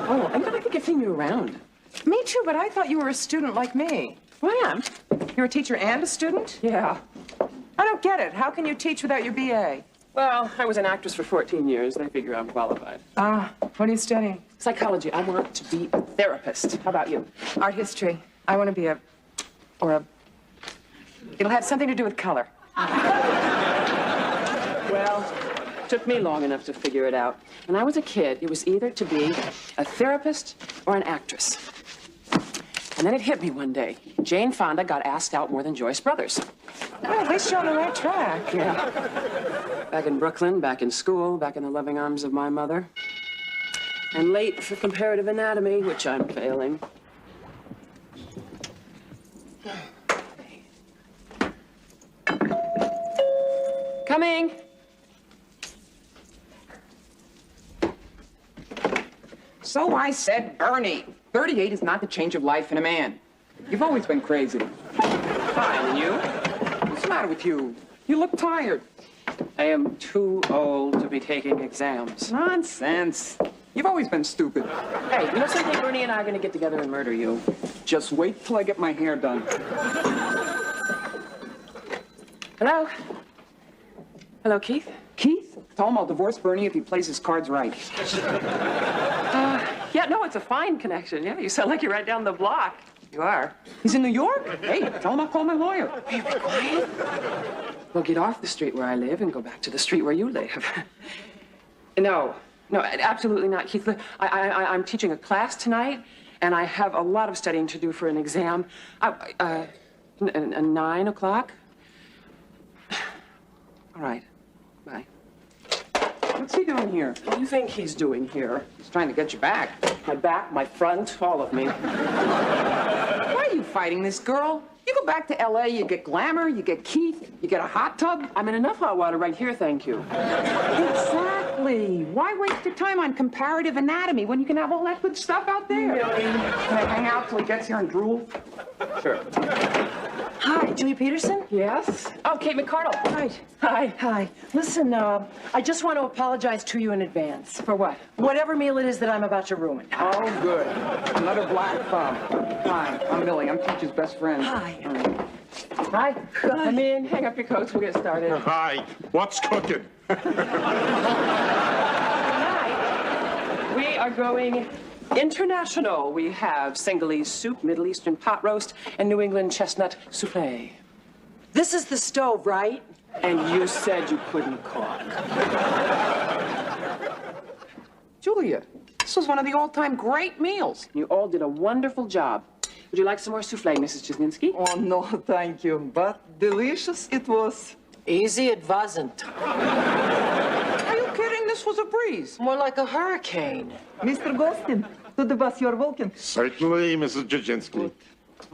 Oh, I'm glad I could get you around. Me too, but I thought you were a student like me. Well, I am. You're a teacher and a student? Yeah. I don't get it. How can you teach without your BA? Well, I was an actress for 14 years. They figure I'm qualified. Ah, what are you studying? Psychology. I want to be a therapist. How about you? Art history. I want to be it'll have something to do with color. Well, it took me long enough to figure it out. When I was a kid, it was either to be a therapist or an actress. And then it hit me one day. Jane Fonda got asked out more than Joyce Brothers. Well, at least you're on the right track. Yeah. Back in Brooklyn, back in school, back in the loving arms of my mother. And late for comparative anatomy, which I'm failing. Coming. So I said, Bernie, 38 is not the change of life in a man. You've always been crazy. Fine, and you? What's the matter with you? You look tired. I am too old to be taking exams. Nonsense. You've always been stupid. Hey, you know something? Bernie and I are going to get together and murder you. Just wait till I get my hair done. Hello? Hello, Keith? Keith? Tell him I'll divorce Bernie if he plays his cards right. Yeah, no, it's a fine connection. Yeah, you sound like you're right down the block. You are. He's in New York? Hey, tell him I'll call my lawyer. Hey, be quiet. We'll get off the street where I live and go back to the street where you live. No, absolutely not, Keith. I'm teaching a class tonight, and I have a lot of studying to do for an exam. 9 o'clock? All right. Bye. What's he doing here? What do you think he's doing here? He's trying to get you back. My back, my front, all of me. Why are you fighting this girl? You go back to L.A., you get glamour, you get Keith, you get a hot tub. I'm in enough hot water right here, thank you. Exactly. Why waste your time on comparative anatomy when you can have all that good stuff out there? Really? Can I hang out till he gets here and drool? Sure. Hi, Julia Peterson? Yes? Oh, Kate McCardle. Right. Hi. Hi. Listen, I just want to apologize to you in advance. For what? Whatever meal it is that I'm about to ruin. Oh, good. Another black thumb. Hi, I'm Billy. I'm Teacher's best friend. Hi. Hi. Come in, hang up your coats, we'll get started. Hi. What's cooking? Tonight, we are going international. We have Senegalese soup, Middle Eastern pot roast, and New England chestnut souffle. This is the stove, right? And you said you couldn't cook. Julia, this was one of the all-time great meals. You all did a wonderful job. Would you like some more souffle, Mrs. Jasinski? Oh, no, thank you. But delicious it was. Easy, it wasn't. Are you kidding? This was a breeze. More like a hurricane. Mr. Gostin, to the bus, you're welcome. Certainly, Mrs. Jasinski.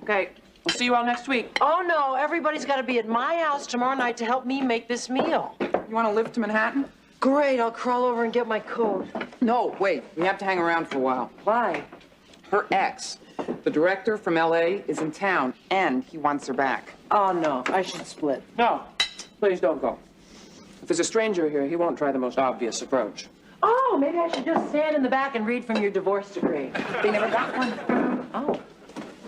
Okay, We'll see you all next week. Oh, no, everybody's got to be at my house tomorrow night to help me make this meal. You want to live to Manhattan? Great, I'll crawl over and get my coat. No, wait. We have to hang around for a while. Why? Her ex, the director from L.A., is in town, and he wants her back. Oh, no, I should split. No, please don't go. If there's a stranger here, he won't try the most obvious approach. Oh, maybe I should just stand in the back and read from your divorce decree. They never got one. Oh.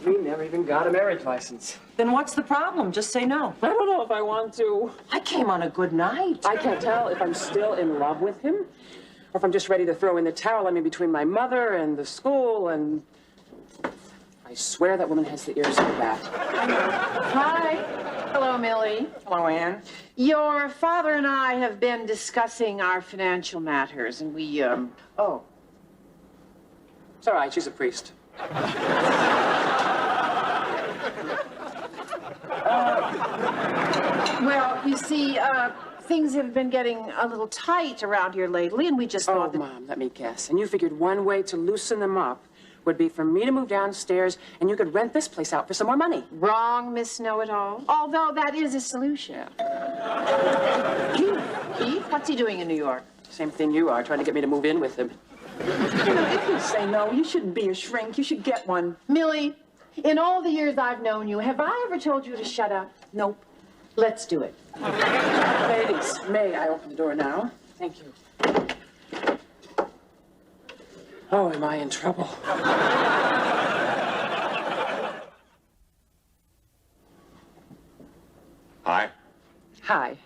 We never even got a marriage license. Then what's the problem? Just say no. I don't know if I want to. I came on a good night. I can't tell if I'm still in love with him or if I'm just ready to throw in the towel. I mean, between my mother and the school and... I swear that woman has the ears of a bat. Hi. Hello, Millie. Hello, Anne. Your father and I have been discussing our financial matters, and we, Oh. It's all right. She's a priest. Well, you see, things have been getting a little tight around here lately, and we just Oh, thought that... Mom, let me guess. And you figured one way to loosen them up would be for me to move downstairs, and you could rent this place out for some more money. Wrong, Miss Know-It-All. Although that is a solution. Keith, what's he doing in New York? Same thing you are, trying to get me to move in with him. You know, if you say no, you shouldn't be a shrink. You should get one. Millie, in all the years I've known you, have I ever told you to shut up? Nope. Let's do it. Ladies, may I open the door now? Thank you. Oh, am I in trouble? Hi. Hi.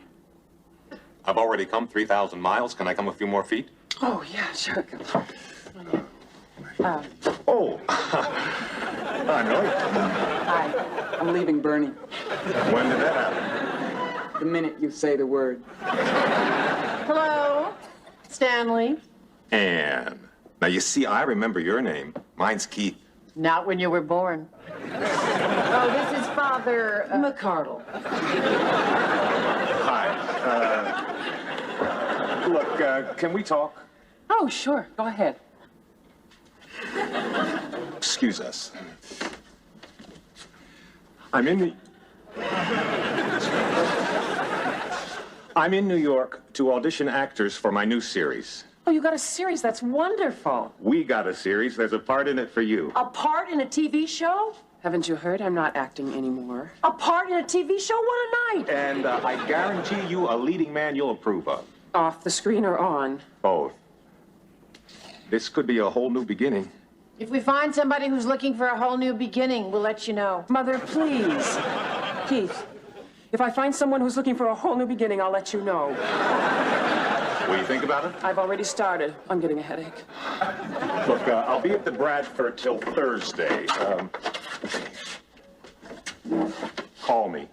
I've already come 3,000 miles. Can I come a few more feet? Oh, yeah, sure. Oh. Hi, Millie. Hi. I'm leaving Bernie. When did that happen? The minute you say the word. Hello, Stanley. Anne. Now, you see, I remember your name. Mine's Keith. Not when you were born. Oh, this is Father... McCardle. Hi. Look, can we talk? Oh, sure. Go ahead. Excuse us. I'm in New York to audition actors for my new series. Oh, you got a series. That's wonderful. We got a series. There's a part in it for you. A part in a TV show? Haven't you heard? I'm not acting anymore. A part in a TV show? What a night! And I guarantee you a leading man you'll approve of. Off the screen or on? Both. This could be a whole new beginning. If we find somebody who's looking for a whole new beginning, we'll let you know. Mother, please. Keith, if I find someone who's looking for a whole new beginning, I'll let you know. What do you think about it? I've already started. I'm getting a headache. Look, I'll be at the Bradford till Thursday. Call me.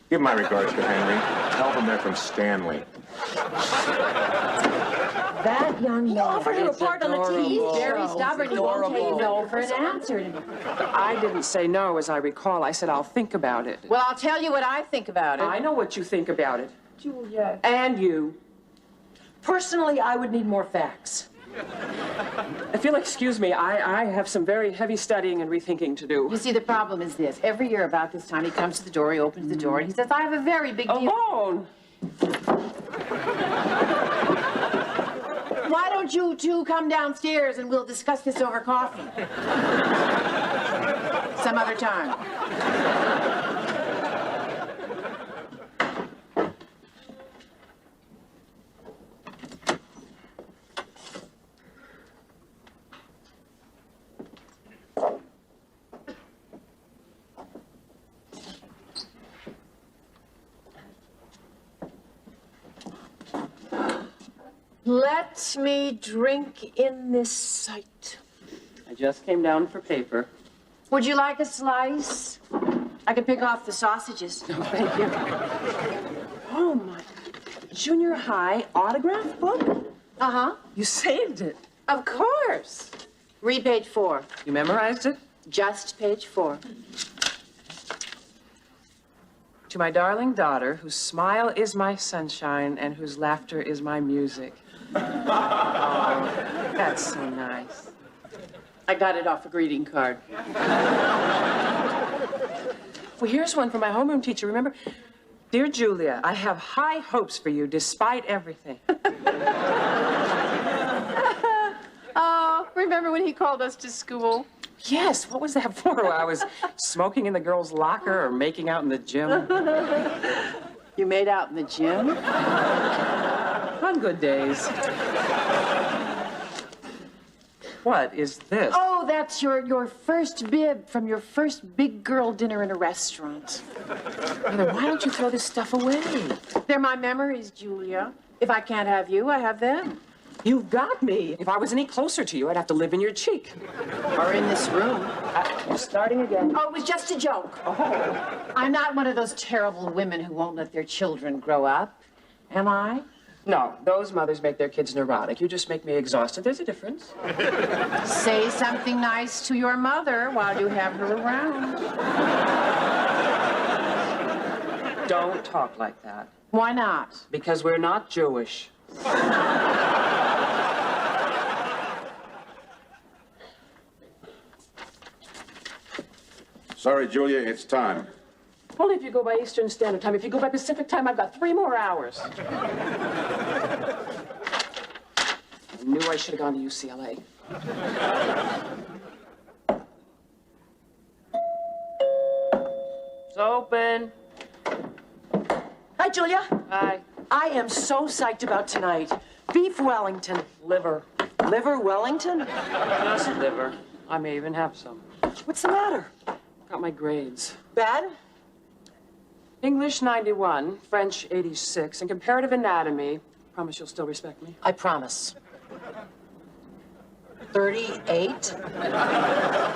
Give my regards to Henry. Tell them they're from Stanley. That young man offered him a part on the TV He's show. very stubborn. He won't take no for an answer. I didn't say no, as I recall. I said I'll think about it. Well, I'll tell you what I think about it. I know what you think about it. Julia. And you. Personally, I would need more facts. If you'll excuse me, I have some very heavy studying and rethinking to do. You see, the problem is this. Every year about this time, he comes to the door, he opens the door, and he says, I have a very big deal. Alone! Why don't you two come downstairs and we'll discuss this over coffee? Some other time. Let me drink in this sight. I just came down for paper. Would you like a slice? I could pick off the sausages. No, thank you. Oh, my junior high autograph book? Uh-huh. You saved it. Of course. Read page 4. You memorized it? Just page 4. To my darling daughter, whose smile is my sunshine and whose laughter is my music. Oh, that's so nice. I got it off a greeting card. Well, here's one from my homeroom teacher, remember? Dear Julia, I have high hopes for you despite everything. Oh, remember when he called us to school? Yes, what was that for? I was smoking in the girls' locker or making out in the gym. You made out in the gym? On good days. What is this? Oh, that's your first bib from your first big girl dinner in a restaurant. Mother, why don't you throw this stuff away? They're my memories, Julia. If I can't have you, I have them. You've got me. If I was any closer to you, I'd have to live in your cheek. Or in this room. You're starting again. Oh, it was just a joke. Oh. I'm not one of those terrible women who won't let their children grow up. Am I? No, those mothers make their kids neurotic. You just make me exhausted. There's a difference. Say something nice to your mother while you have her around. Don't talk like that. Why not? Because we're not Jewish. Sorry, Julia, it's time. Only if you go by Eastern Standard Time. If you go by Pacific Time, I've got 3 more hours. I knew I should have gone to UCLA. It's open. Hi, Julia. Hi. I am so psyched about tonight. Beef Wellington. Liver. Liver Wellington? Just liver. I may even have some. What's the matter? Got my grades. Bad? English 91, French 86, and comparative anatomy. Promise you'll still respect me. I promise. 38?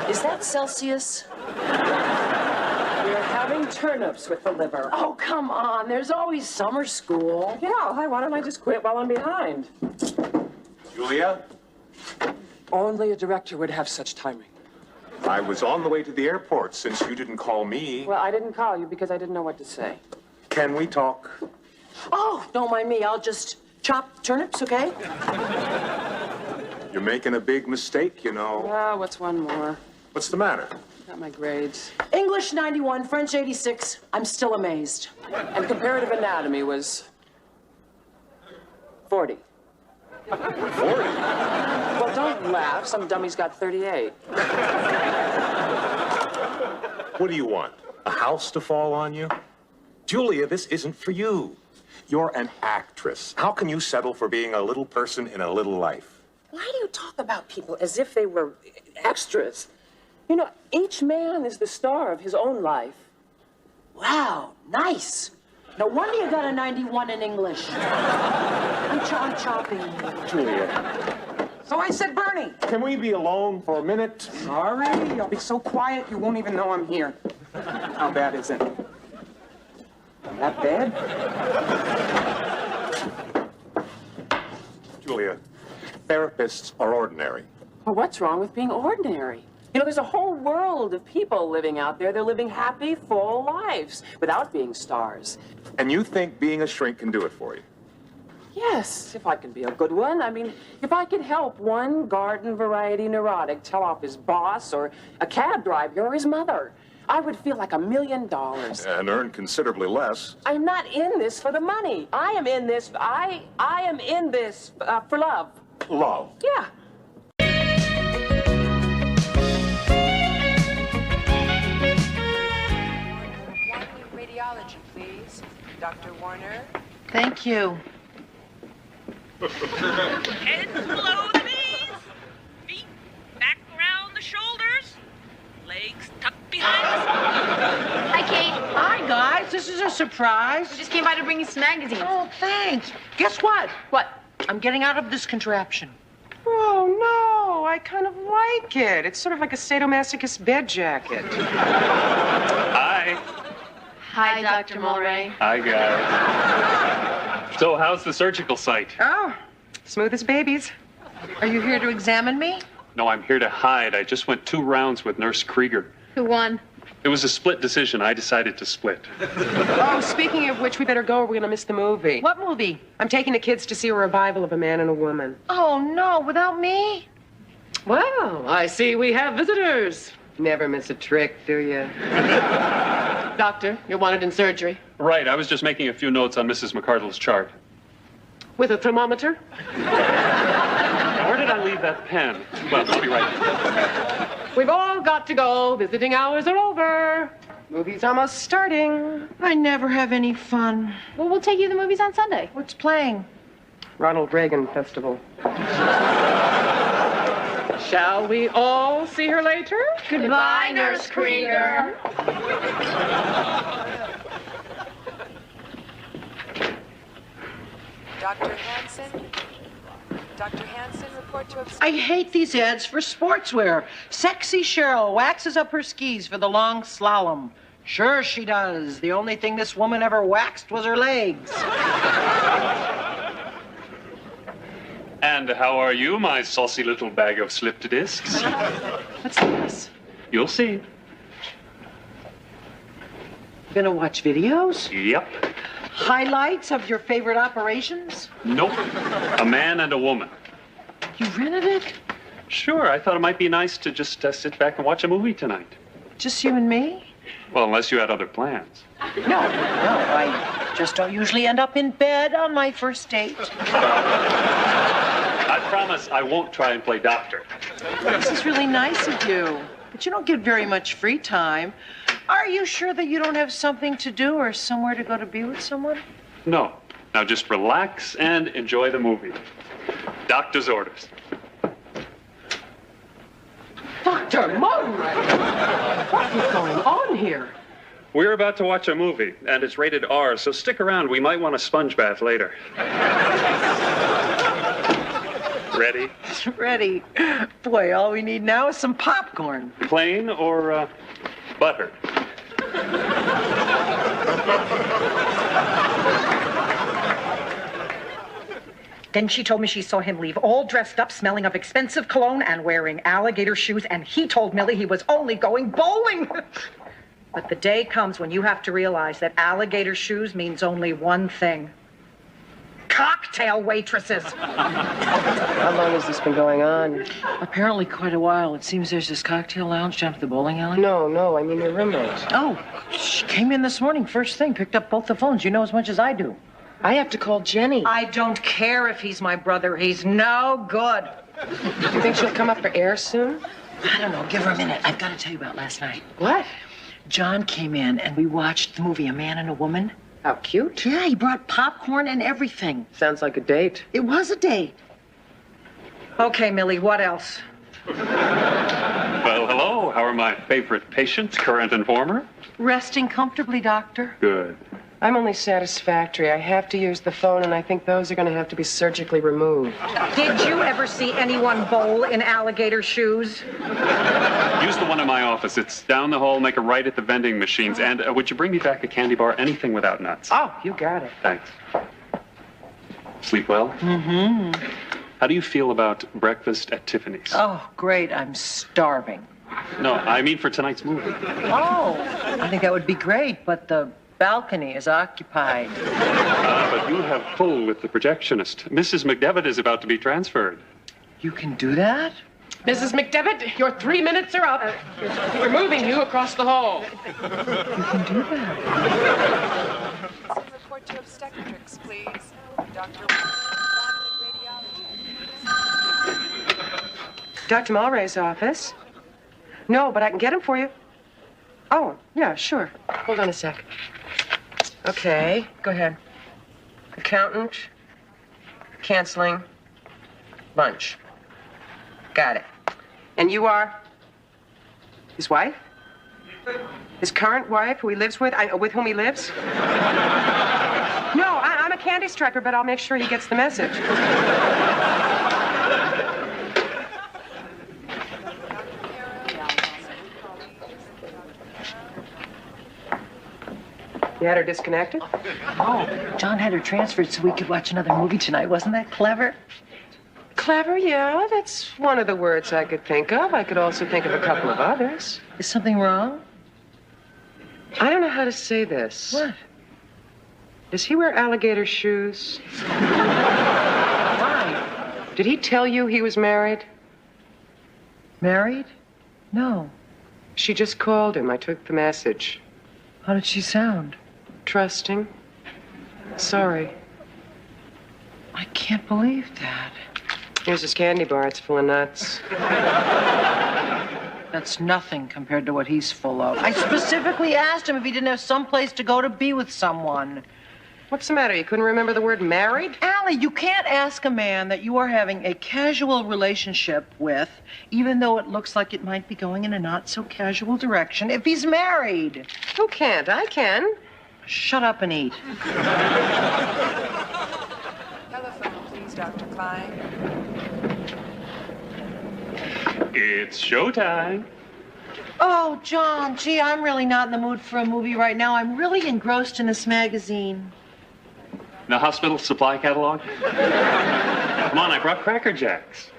Is that Celsius? We're having turnips with the liver. Oh, come on. There's always summer school. Yeah, hi, why don't I just quit while I'm behind? Julia, Only a director would have such timing. I was on the way to the airport since you didn't call me. Well, I didn't call you because I didn't know what to say. Can we talk? Oh, don't mind me. I'll just chop turnips, okay? You're making a big mistake, you know. Well, what's one more? What's the matter? Got my grades. English 91, French 86. I'm still amazed. And comparative anatomy was 40. 40? Well, don't laugh. Some dummies got 38. What do you want? A house to fall on you? Julia, this isn't for you. You're an actress. How can you settle for being a little person in a little life? Why do you talk about people as if they were extras? You know, each man is the star of his own life. Wow, nice. No wonder you got a 91 in English. I'm chopping. Julia. So I said, Bernie. Can we be alone for a minute? Sorry, I'll be so quiet you won't even know I'm here. How bad is it? That bad? Julia, therapists are ordinary. Well, what's wrong with being ordinary? You know, there's a whole world of people living out there. They're living happy, full lives without being stars. And you think being a shrink can do it for you? Yes, if I can be a good one. I mean, if I could help one garden variety neurotic tell off his boss or a cab driver or his mother, I would feel like $1 million. And earn considerably less. I'm not in this for the money. I am in this for love. Love. Yeah. Radiology, please. Dr. Warner. Thank you. Heads below the knees, feet back around the shoulders, legs tucked behind the spine. Hi, Kate. Hi, guys. This is a surprise. We just came by to bring you some magazines. Oh, thanks. Guess what? What? I'm getting out of this contraption. Oh, no. I kind of like it. It's sort of like a sadomasochist bed jacket. Hi. Hi, Dr. Mulray. Hi, guys. So, how's the surgical site? Oh, smooth as babies. Are you here to examine me? No, I'm here to hide. I just went 2 rounds with Nurse Krieger. Who won? It was a split decision. I decided to split. Oh, speaking of which, we better go or we're going to miss the movie. What movie? I'm taking the kids to see a revival of A Man and a Woman. Oh, no. Without me? Well, I see we have visitors. Never miss a trick, do you? Doctor, you're wanted in surgery. Right, I was just making a few notes on Mrs. McCardle's chart. With a thermometer? Where did I leave that pen? Well, I'll be right. We've all got to go. Visiting hours are over. Movie's almost starting. I never have any fun. Well, we'll take you to the movies on Sunday. What's playing? Ronald Reagan Festival. Shall we all see her later? Goodbye, Nurse Krieger. Dr. Hansen? Dr. Hansen, report to I hate these ads for sportswear. Sexy Cheryl waxes up her skis for the long slalom. Sure she does. The only thing this woman ever waxed was her legs. And how are you, my saucy little bag of slipped discs? What's this? You'll see. Gonna watch videos? Yep. Highlights of your favorite operations? Nope. A man and a woman. You rented it? Sure, I thought it might be nice to just sit back and watch a movie tonight. Just you and me? Well, unless you had other plans. No, I just don't usually end up in bed on my first date. I promise I won't try and play doctor. This is really nice of you, but you don't get very much free time. Are you sure that you don't have something to do or somewhere to go to be with someone? No. Now just relax and enjoy the movie. Doctor's orders. Dr. Monroe! What is going on here? We're about to watch a movie, and it's rated R, so stick around. We might want a sponge bath later. Ready? Ready. Boy, all we need now is some popcorn. Plain or buttered? Then she told me she saw him leave all dressed up, smelling of expensive cologne and wearing alligator shoes, and he told Millie he was only going bowling. But the day comes when you have to realize that alligator shoes means only one thing. Cocktail waitresses. How long has this been going on? Apparently quite a while. It seems there's this cocktail lounge down at the bowling alley. No, I mean your roommate. Oh, she came in this morning first thing, picked up both the phones. You know as much as I do. I have to call Jenny. I don't care if he's my brother. He's no good. Do you think she'll come up for air soon? I don't know. Give her a minute. I've got to tell you about last night. What? John came in and we watched the movie A Man and a Woman. How cute. Yeah, he brought popcorn and everything. Sounds like a date. It was a date. Okay, Millie, what else? Well, hello. How are my favorite patients, current and former? Resting comfortably, Doctor. Good. I'm only satisfactory. I have to use the phone, and I think those are going to have to be surgically removed. Did you ever see anyone bowl in alligator shoes? Use the one in my office. It's down the hall. Make a right at the vending machines. And would you bring me back a candy bar? Anything without nuts. Oh, you got it. Thanks. Sleep well? Mm-hmm. How do you feel about breakfast at Tiffany's? Oh, great. I'm starving. No, I mean for tonight's movie. Oh, I think that would be great, but the balcony is occupied. But you have pull with the projectionist. Mrs. McDevitt is about to be transferred. You can do that? Mrs. McDevitt, your 3 minutes are up. We're moving you across the hall. You can do that. report to obstetrics, please. Dr. Dr. Mulray's office? No, but I can get him for you. Oh, yeah, sure. Hold on a sec. Okay, go ahead. Accountant. Canceling. Lunch. Got it. And you are? His wife? His current wife, who he lives with? With whom he lives? No, I'm a candy striper, but I'll make sure he gets the message. You had her disconnected? Oh, John had her transferred so we could watch another movie tonight. Wasn't that clever? Clever, yeah. That's one of the words I could think of. I could also think of a couple of others. Is something wrong? I don't know how to say this. What? Does he wear alligator shoes? Why? Did he tell you he was married? Married? No. She just called him. I took the message. How did she sound? Trusting. Sorry. I can't believe that. Here's his candy bar. It's full of nuts. That's nothing compared to what he's full of. I specifically asked him if he didn't have some place to go to be with someone. What's the matter? You couldn't remember the word married? Allie, you can't ask a man that you are having a casual relationship with, even though it looks like it might be going in a not-so-casual direction, if he's married. Who can't? I can. Shut up and eat. Telephone, please, Dr. Klein. It's showtime. Oh, John, gee, I'm really not in the mood for a movie right now. I'm really engrossed in this magazine. The hospital supply catalog? Come on, I brought Cracker Jacks.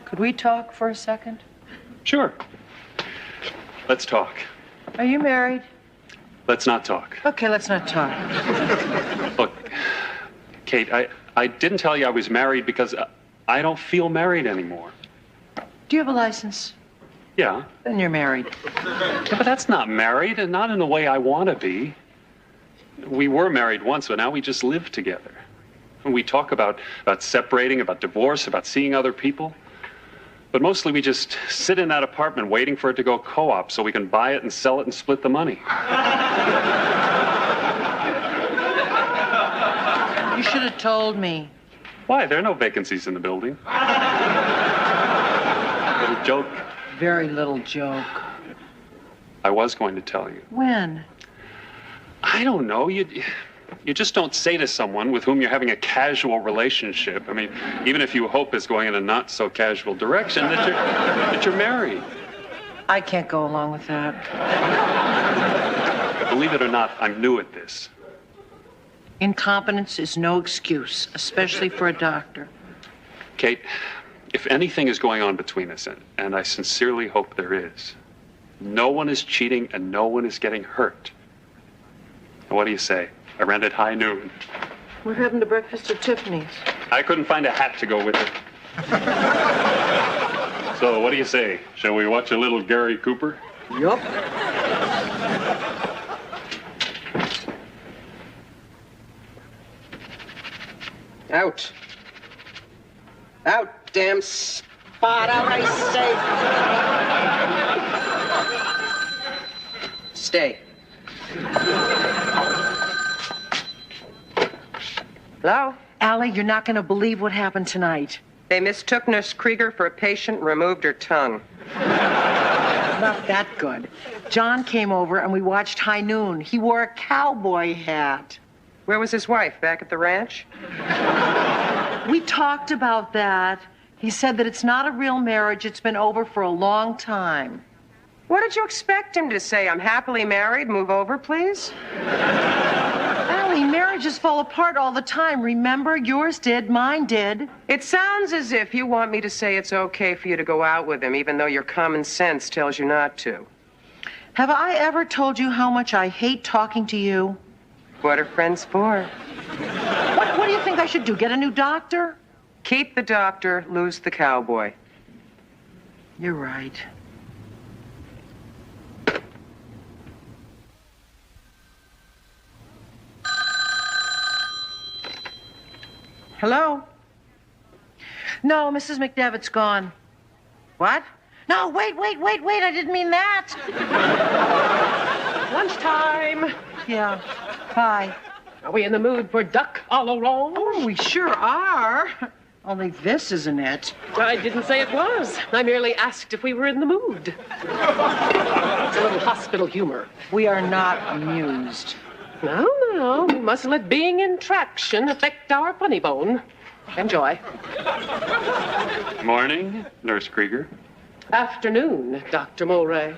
Could we talk for a second? Sure. Let's talk. Are you married? Let's not talk. Okay, let's not talk. Look, Kate, I didn't tell you I was married because I don't feel married anymore. Do you have a license? Yeah. Then you're married. Yeah, but that's not married, and not in the way I want to be. We were married once, but now we just live together. And we talk about separating, about divorce, about seeing other people. But mostly we just sit in that apartment waiting for it to go co-op so we can buy it and sell it and split the money. You should have told me. Why? There are no vacancies in the building. Little joke. Very little joke. I was going to tell you. When? I don't know. You just don't say to someone with whom you're having a casual relationship. I mean, even if you hope it's going in a not so casual direction, that you're married. I can't go along with that. Believe it or not, I'm new at this. Incompetence is no excuse, especially for a doctor. Kate, if anything is going on between us, and I sincerely hope there is, no one is cheating and no one is getting hurt. What do you say? I rented High Noon. What happened to breakfast at Tiffany's? I couldn't find a hat to go with it. So, what do you say? Shall we watch a little Gary Cooper? Yup. Out. Out, damn spot out, I say. Stay. Hello? Allie, you're not going to believe what happened tonight. They mistook Nurse Krieger for a patient and removed her tongue. Not that good. John came over and we watched High Noon. He wore a cowboy hat. Where was his wife? Back at the ranch? We talked about that. He said that it's not a real marriage. It's been over for a long time. What did you expect him to say? I'm happily married. Move over, please? Allie, marriages fall apart all the time. Remember, yours did, mine did. It sounds as if you want me to say it's okay for you to go out with him, even though your common sense tells you not to. Have I ever told you how much I hate talking to you? What are friends for? What do you think I should do? Get a new doctor? Keep the doctor, lose the cowboy. You're right. Hello? No, Mrs. McDevitt's gone. What? No, wait, I didn't mean that. Lunchtime. Yeah. Bye. Are we in the mood for duck all alone? Oh, we sure are. Only this isn't it. I didn't say it was. I merely asked if we were in the mood. It's a little hospital humor. We are not amused. No, we mustn't let being in traction affect our funny bone. Enjoy. Morning, Nurse Krieger. Afternoon, Dr. Mulray.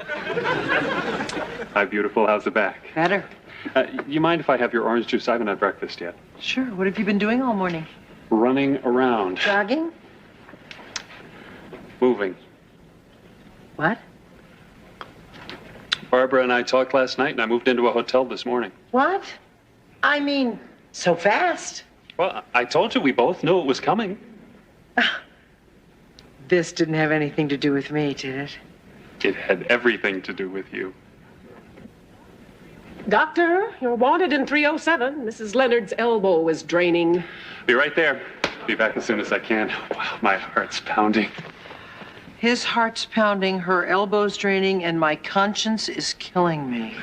Hi, beautiful. How's the back? Better. You mind if I have your orange juice? I haven't had breakfast yet. Sure. What have you been doing all morning? Running around. Jogging? Moving. What? Barbara and I talked last night, and I moved into a hotel this morning. What? I mean, so fast. Well, I told you we both knew it was coming. This didn't have anything to do with me, did it? It had everything to do with you. Doctor, you're wanted in 307. Mrs. Leonard's elbow is draining. Be right there. Be back as soon as I can. Wow, my heart's pounding. His heart's pounding, her elbow's draining, and my conscience is killing me.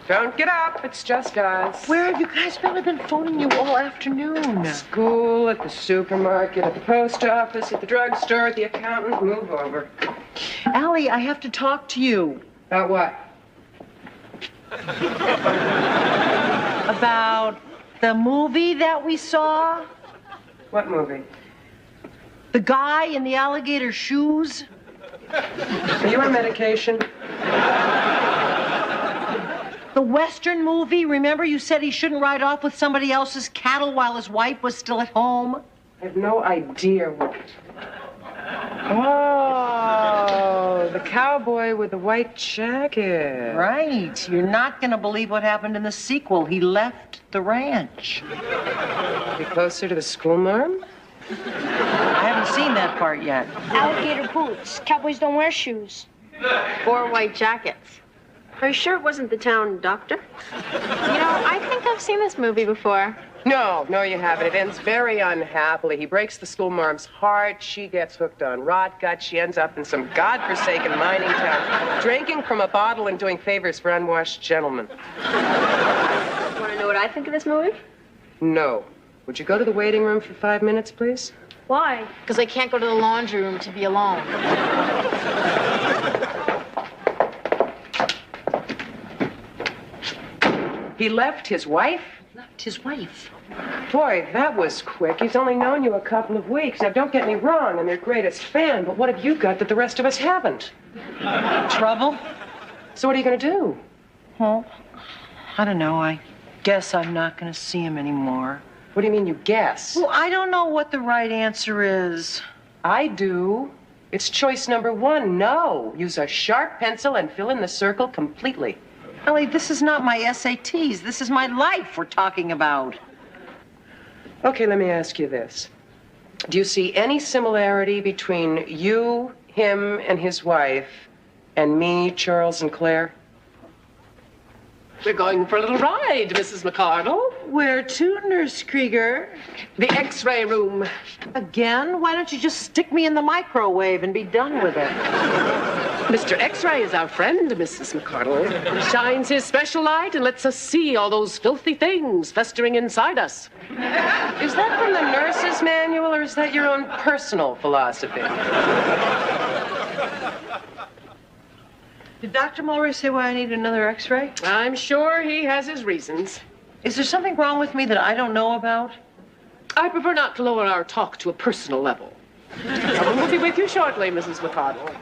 Don't get up. It's just us. Where have you guys been? I've been phoning you all afternoon. School, at the supermarket, at the post office, at the drugstore, at the accountant. Move over. Allie, I have to talk to you. About what? About the movie that we saw. What movie? The guy in the alligator shoes. Are you on medication? The Western movie, remember you said he shouldn't ride off with somebody else's cattle while his wife was still at home? I have no idea what... Oh, the cowboy with the white jacket. Right. You're not going to believe what happened in the sequel. He left the ranch. Be closer to the school marm? I haven't seen that part yet. Alligator boots. Cowboys don't wear shoes. Or white jackets. Are you sure it wasn't the town doctor? You know, I think I've seen this movie before. No, you haven't. It ends very unhappily. He breaks the school marm's heart. She gets hooked on rot gut. She ends up in some godforsaken mining town, drinking from a bottle and doing favors for unwashed gentlemen. Want to know what I think of this movie? No. Would you go to the waiting room for 5 minutes, please? Why? Because I can't go to the laundry room to be alone. He left his wife? Left his wife. Boy, that was quick. He's only known you a couple of weeks. Now, don't get me wrong, I'm your greatest fan, but what have you got that the rest of us haven't? Trouble? So what are you going to do? Well, I don't know. I guess I'm not going to see him anymore. What do you mean you guess? Well, I don't know what the right answer is. I do. It's choice number 1, no. Use a sharp pencil and fill in the circle completely. Ellie, this is not my SATs. This is my life we're talking about. Okay, let me ask you this. Do you see any similarity between you, him, and his wife, and me, Charles, and Claire? We're going for a little ride, Mrs. McCardle. Where to, Nurse Krieger? The X-ray room. Again? Why don't you just stick me in the microwave and be done with it? Mr. X-ray is our friend, Mrs. McCardle. He shines his special light and lets us see all those filthy things festering inside us. Is that from the nurse's manual, or is that your own personal philosophy? Did Dr. Mulray say why I need another X-ray? I'm sure he has his reasons. Is there something wrong with me that I don't know about? I prefer not to lower our talk to a personal level. We'll be with you shortly, Mrs. McCardle.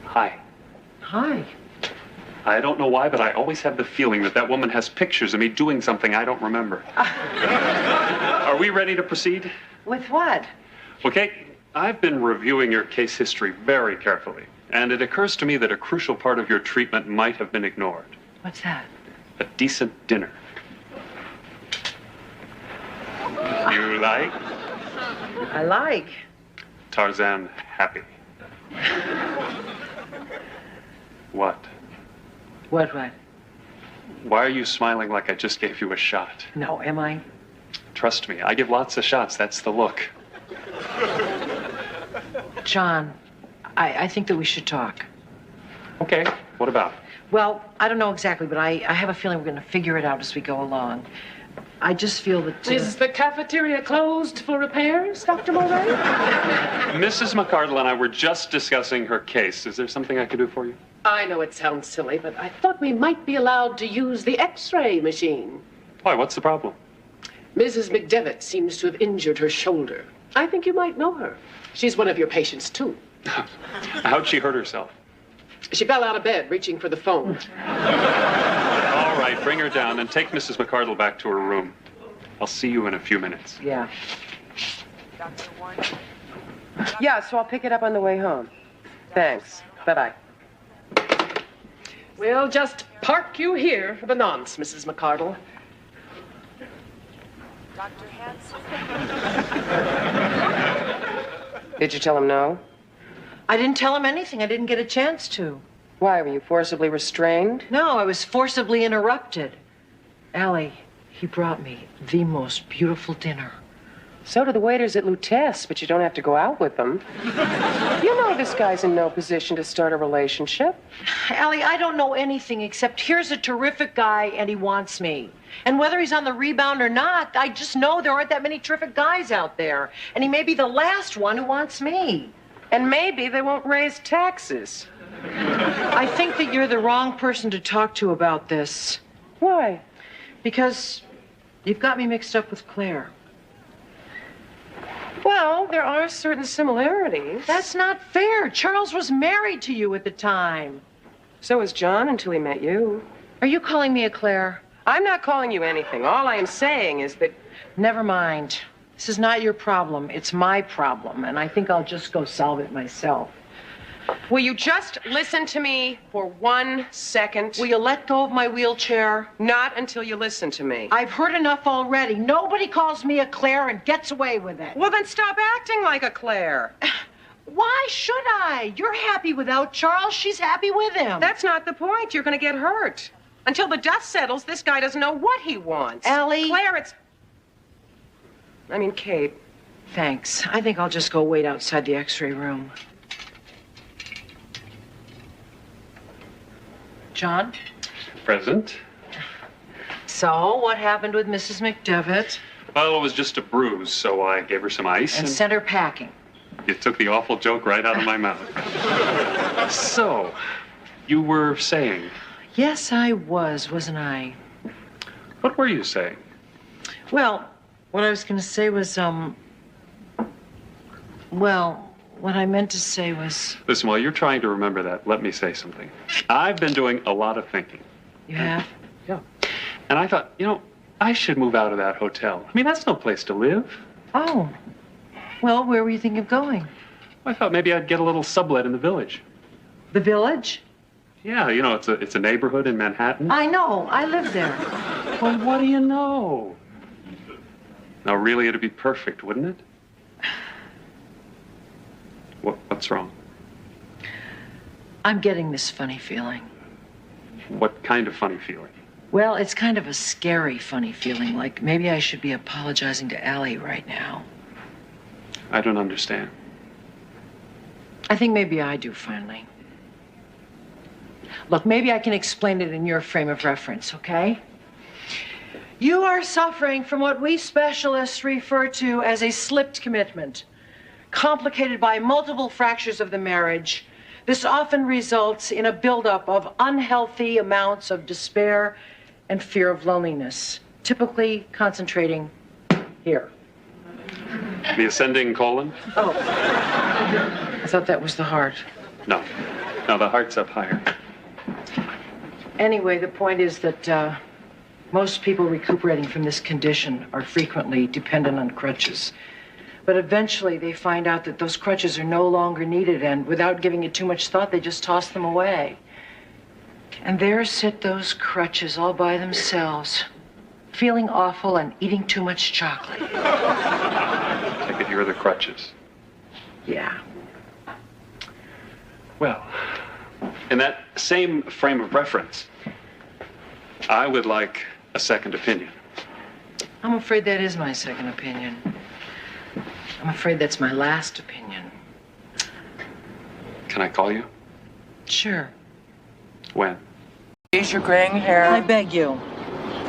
Hi. Hi. I don't know why, but I always have the feeling that that woman has pictures of me doing something I don't remember. Are we ready to proceed? With what? Okay, I've been reviewing your case history very carefully, and it occurs to me that a crucial part of your treatment might have been ignored. What's that? A decent dinner. You like? I like. Tarzan happy. What? What? Why are you smiling like I just gave you a shot? No, am I? Trust me, I give lots of shots. That's the look. John, I think that we should talk. Okay, what about? Well, I don't know exactly, but I have a feeling we're going to figure it out as we go along. I just feel that... Is the cafeteria closed for repairs, Dr. Mulray? Mrs. McCardle and I were just discussing her case. Is there something I could do for you? I know it sounds silly, but I thought we might be allowed to use the X-ray machine. Why, what's the problem? Mrs. McDevitt seems to have injured her shoulder. I think you might know her. She's one of your patients, too. How'd she hurt herself? She fell out of bed, reaching for the phone. All right, bring her down and take Mrs. McCardle back to her room. I'll see you in a few minutes. Yeah. Yeah, so I'll pick it up on the way home. Thanks. Bye-bye. We'll just park you here for the nonce, Mrs. McCardle. Dr. Hanson? Did you tell him no? I didn't tell him anything. I didn't get a chance to. Why, were you forcibly restrained? No, I was forcibly interrupted. Allie, he brought me the most beautiful dinner. So do the waiters at Lutece, but you don't have to go out with them. You know this guy's in no position to start a relationship. Allie, I don't know anything except here's a terrific guy and he wants me. And whether he's on the rebound or not, I just know there aren't that many terrific guys out there. And he may be the last one who wants me. And maybe they won't raise taxes. I think that you're the wrong person to talk to about this. Why? Because you've got me mixed up with Claire. Well, there are certain similarities. That's not fair. Charles was married to you at the time. So was John until he met you. Are you calling me a Claire? I'm not calling you anything. All I am saying is that... Never mind. This is not your problem. It's my problem, and I think I'll just go solve it myself. Will you just listen to me for 1 second? Will you let go of my wheelchair? Not until you listen to me. I've heard enough already. Nobody calls me a Claire and gets away with it. Well, then stop acting like a Claire. Why should I? You're happy without Charles. She's happy with him. That's not the point. You're going to get hurt. Until the dust settles, this guy doesn't know what he wants. Allie? Claire, Kate. Thanks. I think I'll just go wait outside the x-ray room. John? Present. So, what happened with Mrs. McDevitt? Well, it was just a bruise, so I gave her some ice. And sent her packing. You took the awful joke right out of my mouth. So, you were saying? Yes, I was, wasn't I? What were you saying? Well, what I was going to say was, what I meant to say was... Listen, while you're trying to remember that, let me say something. I've been doing a lot of thinking. You have? Yeah. And I thought, I should move out of that hotel. I mean, that's no place to live. Oh. Well, where were you thinking of going? I thought maybe I'd get a little sublet in the village. The village? Yeah, it's a neighborhood in Manhattan. I know. I live there. Well, what do you know? Now, really, it'd be perfect, wouldn't it? What's wrong? I'm getting this funny feeling. What kind of funny feeling? Well, it's kind of a scary funny feeling, like maybe I should be apologizing to Allie right now. I don't understand. I think maybe I do, finally. Look, maybe I can explain it in your frame of reference, okay? You are suffering from what we specialists refer to as a slipped commitment, complicated by multiple fractures of the marriage. This often results in a buildup of unhealthy amounts of despair and fear of loneliness, typically concentrating here. The ascending colon? Oh. I thought that was the heart. No, the heart's up higher. Anyway, the point is that most people recuperating from this condition are frequently dependent on crutches. But eventually they find out that those crutches are no longer needed, and without giving it too much thought, they just toss them away. And there sit those crutches all by themselves, feeling awful and eating too much chocolate. I could hear the crutches. Yeah. Well, in that same frame of reference, I would like a second opinion. I'm afraid that is my second opinion. I'm afraid that's my last opinion. Can I call you? Sure. When? Is your graying hair? I beg you.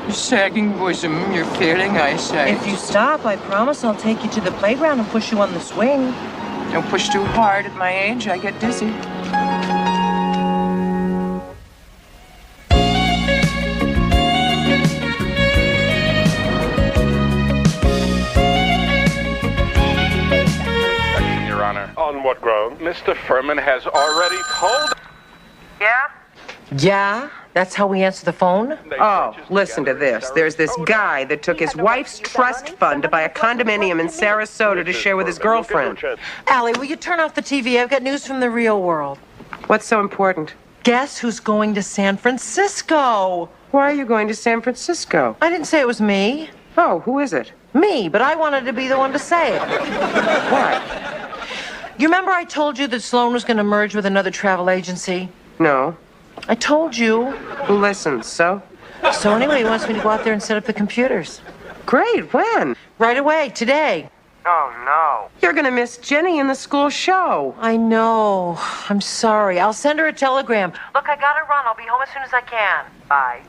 Your sagging bosom, your failing eyesight. If you stop, I promise I'll take you to the playground and push you on the swing. Don't push too hard. At my age, I get dizzy. Your Honor. On what ground? Mr. Furman has already told... Yeah? Yeah? That's how we answer the phone? Oh, listen to this. There's this guy that took his wife's trust fund to buy a condominium in Sarasota to share with his girlfriend. Allie, will you turn off the TV? I've got news from the real world. What's so important? Guess who's going to San Francisco? Why are you going to San Francisco? I didn't say it was me. Oh, who is it? Me, but I wanted to be the one to say it. What? You remember I told you that Sloan was going to merge with another travel agency? No. I told you. Who listens, so? So anyway, he wants me to go out there and set up the computers. Great, when? Right away, today. Oh, no. You're gonna miss Jenny in the school show. I know. I'm sorry. I'll send her a telegram. Look, I gotta run. I'll be home as soon as I can. Bye.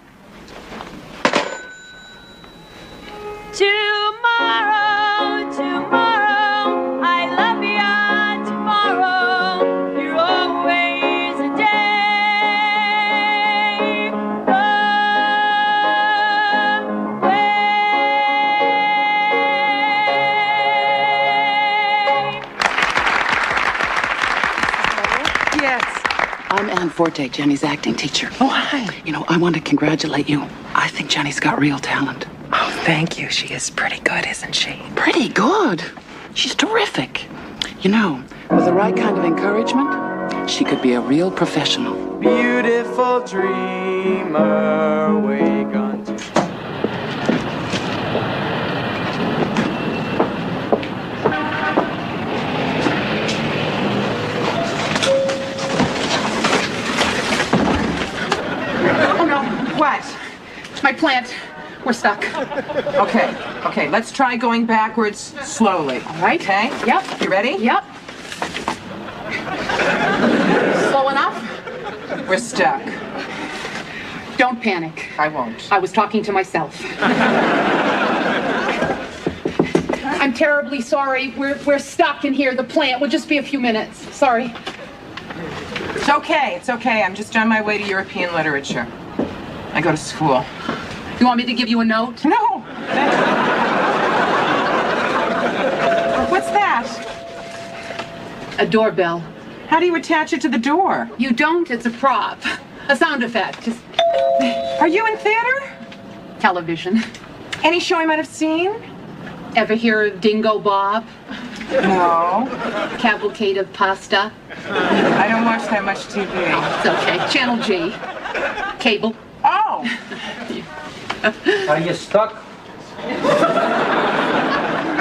Tomorrow, tomorrow, I love ya. Tomorrow, you're always a day Yes. I'm Ann Forte, Jenny's acting teacher. Oh, hi. You know, I want to congratulate you. I think Jenny's got real talent. Oh, thank you. She is pretty good, isn't she? Pretty good. She's terrific. You know, with the right kind of encouragement, she could be a real professional. Beautiful dreamer, wake unto. Oh, no. What? My plant. We're stuck. Okay, let's try going backwards slowly. All right. Okay? Yep. You ready? Yep. Slow enough? We're stuck. Don't panic. I won't. I was talking to myself. I'm terribly sorry. We're stuck in here. The plant will just be a few minutes. Sorry. It's okay. I'm just on my way to European literature. I go to school. You want me to give you a note? No. What's that? A doorbell. How do you attach it to the door? You don't. It's a prop. A sound effect. Just... Are you in theater? Television. Any show I might have seen? Ever hear of Dingo Bob? No. Cavalcade of Pasta? I don't watch that much TV. It's okay. Channel G. Cable. Oh! Are you stuck?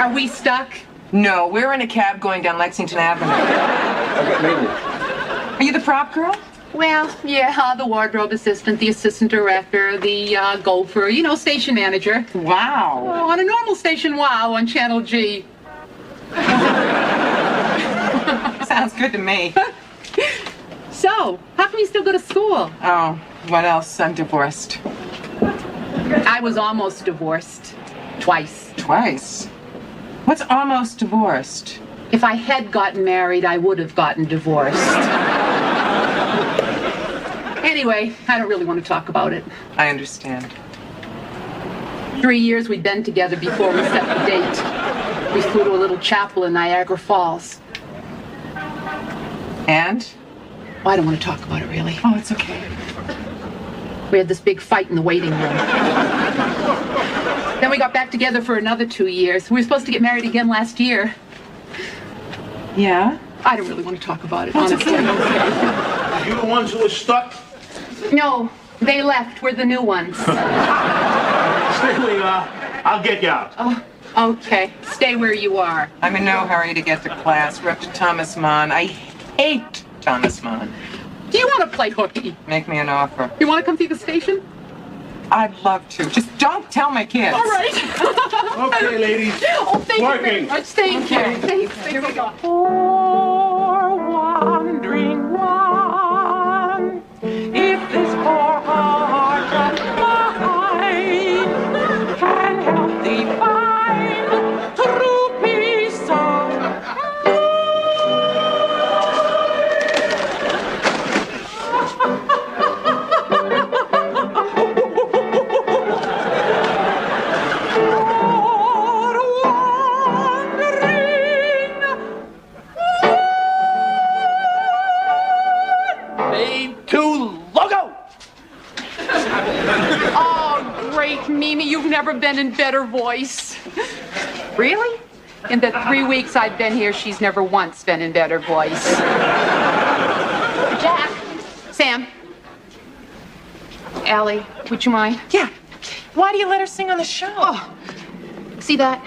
Are we stuck? No, we're in a cab going down Lexington Avenue. Are you the prop girl? Well, yeah, the wardrobe assistant, the assistant director, the gopher, you know, station manager. Wow. Oh, on a normal station, wow, on Channel G. Sounds good to me. So, how come you still go to school? Oh, what else? I'm divorced. I was almost divorced. Twice. Twice? What's almost divorced? If I had gotten married, I would have gotten divorced. Anyway, I don't really want to talk about it. I understand. 3 years we'd been together before we set the date. We flew to a little chapel in Niagara Falls. And? I don't want to talk about it, really. Oh, it's okay. We had this big fight in the waiting room. Then we got back together for another 2 years. We were supposed to get married again last year. Yeah? I don't really want to talk about it, That's honestly. okay. You the ones who are stuck? No, they left. We're the new ones. Stay where you are. I'll get you out. Oh, okay. Stay where you are. I'm in no hurry to get to class. We're up to Thomas Mann. I hate Thomas Mann. Do you want to play hooky? Make me an offer. You want to come see the station? I'd love to. Just don't tell my kids. All right. Okay, ladies. Oh, thank you very Working. much. Thank you. Here we go. Poor wandering one, if this poor heart of mine can help thee find true peace of Mimi, you've never been in better voice. Really? In the 3 weeks I've been here, she's never once been in better voice. Jack. Sam. Allie, would you mind? Yeah. Why do you let her sing on the show? Oh, See that?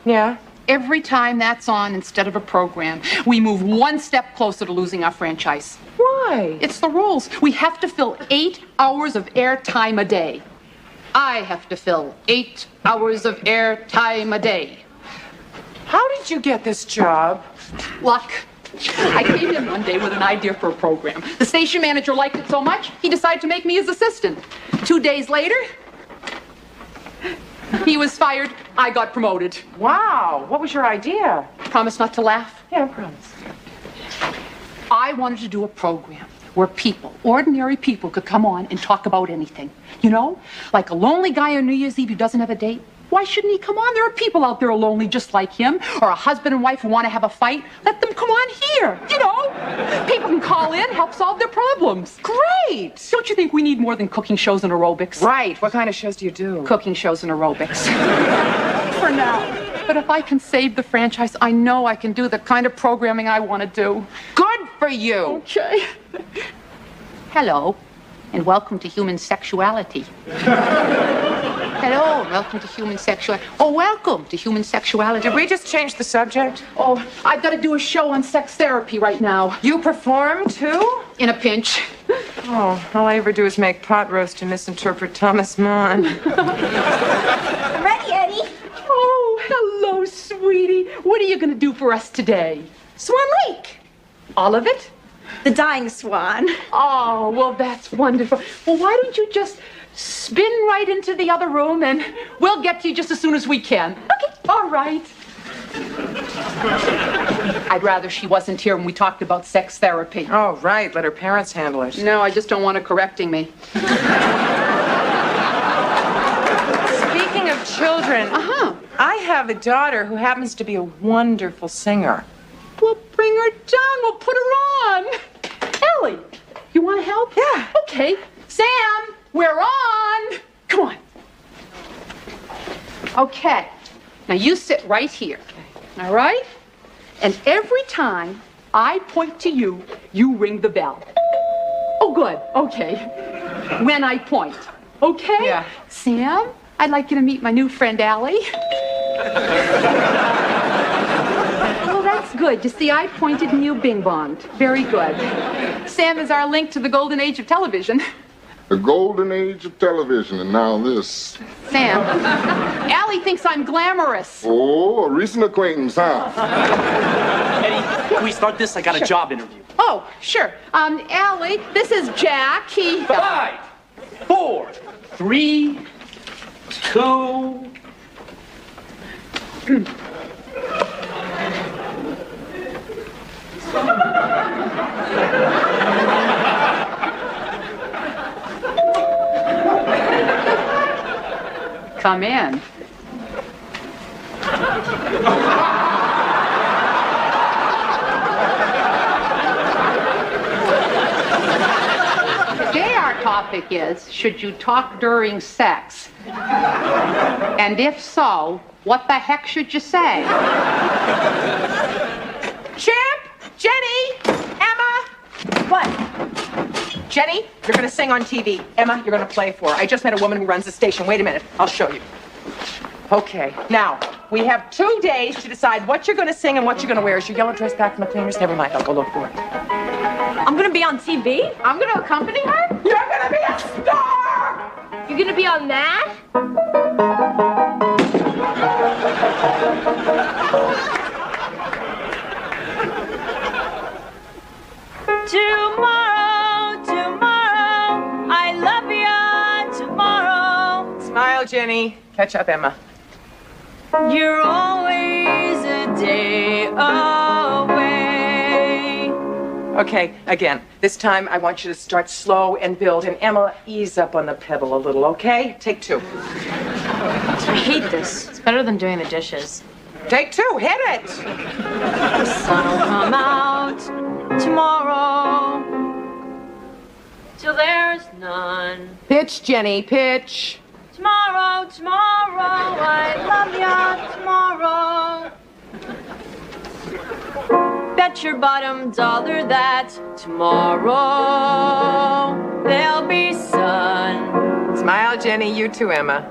Yeah? Every time that's on instead of a program, we move one step closer to losing our franchise. Why? It's the rules. We have to fill 8 hours of airtime a day. I have to fill 8 hours of airtime a day. How did you get this job? Luck. I came in one day with an idea for a program. The station manager liked it so much, he decided to make me his assistant. 2 days later, he was fired. I got promoted. Wow. What was your idea? Promise not to laugh? Yeah, I promise. I wanted to do a program where people, ordinary people, could come on and talk about anything. You know, like a lonely guy on New Year's Eve who doesn't have a date. Why shouldn't he come on? There are people out there who are lonely just like him, or a husband and wife who want to have a fight. Let them come on here, you know? People can call in, help solve their problems. Great! Don't you think we need more than cooking shows and aerobics? Right. What kind of shows do you do? Cooking shows and aerobics. For now. But if I can save the franchise, I know I can do the kind of programming I want to do. Good for you. Okay. Hello, and welcome to Human Sexuality. Hello, welcome to Human Sexuality. Oh, welcome to Human Sexuality. Did we just change the subject? Oh, I've got to do a show on sex therapy right now. You perform, too? In a pinch. Oh, all I ever do is make pot roast and misinterpret Thomas Mann. I'm ready, Eddie. Oh, hello, sweetie. What are you going to do for us today? Swan Lake. All of it? The dying swan. Oh, well, that's wonderful. Well, why don't you just spin right into the other room and we'll get to you just as soon as we can. Okay. All right. I'd rather she wasn't here when we talked about sex therapy. Oh, right. Let her parents handle it. No, I just don't want her correcting me. Speaking of children, I have a daughter who happens to be a wonderful singer. We'll bring her down. We'll put her on. Allie, you want to help? Yeah. Okay. Sam, we're on. Come on. Okay. Now you sit right here. All right? And every time I point to you, you ring the bell. Oh, good. Okay. When I point. Okay? Yeah. Sam, I'd like you to meet my new friend, Allie. Well, that's good. You see, I pointed and you bing-bonged. Very good. Sam is our link to the golden age of television. The golden age of television, and now this. Sam, Allie thinks I'm glamorous. Oh, a recent acquaintance, huh? Eddie, can we start this? I got a job interview. Oh, sure. Allie, this is Jack. 5, 4, 3, 2. Come in. Today our topic is, should you talk during sex? And if so, what the heck should you say? Chip! Jenny! Emma! What? Jenny, you're going to sing on TV. Emma, you're going to play for her. I just met a woman who runs the station. Wait a minute. I'll show you. Okay. Now, we have 2 days to decide what you're going to sing and what you're going to wear. Is your yellow dress back from the cleaners? Never mind. I'll go look for it. I'm gonna be on TV? I'm gonna accompany her? You're going to be a star! You're gonna be on that? Tomorrow, I love you tomorrow. Smile, Jenny. Catch up, Emma. You're always a day away. Okay, again. This time I want you to start slow and build. And Emma, ease up on the pedal a little, okay? Take 2. I hate this. It's better than doing the dishes. Take 2. Hit it. The sun will come out tomorrow till there's none. Pitch, Jenny, pitch. Tomorrow, I love ya tomorrow. Bet your bottom dollar that tomorrow there'll be sun. Smile, Jenny. You too, Emma.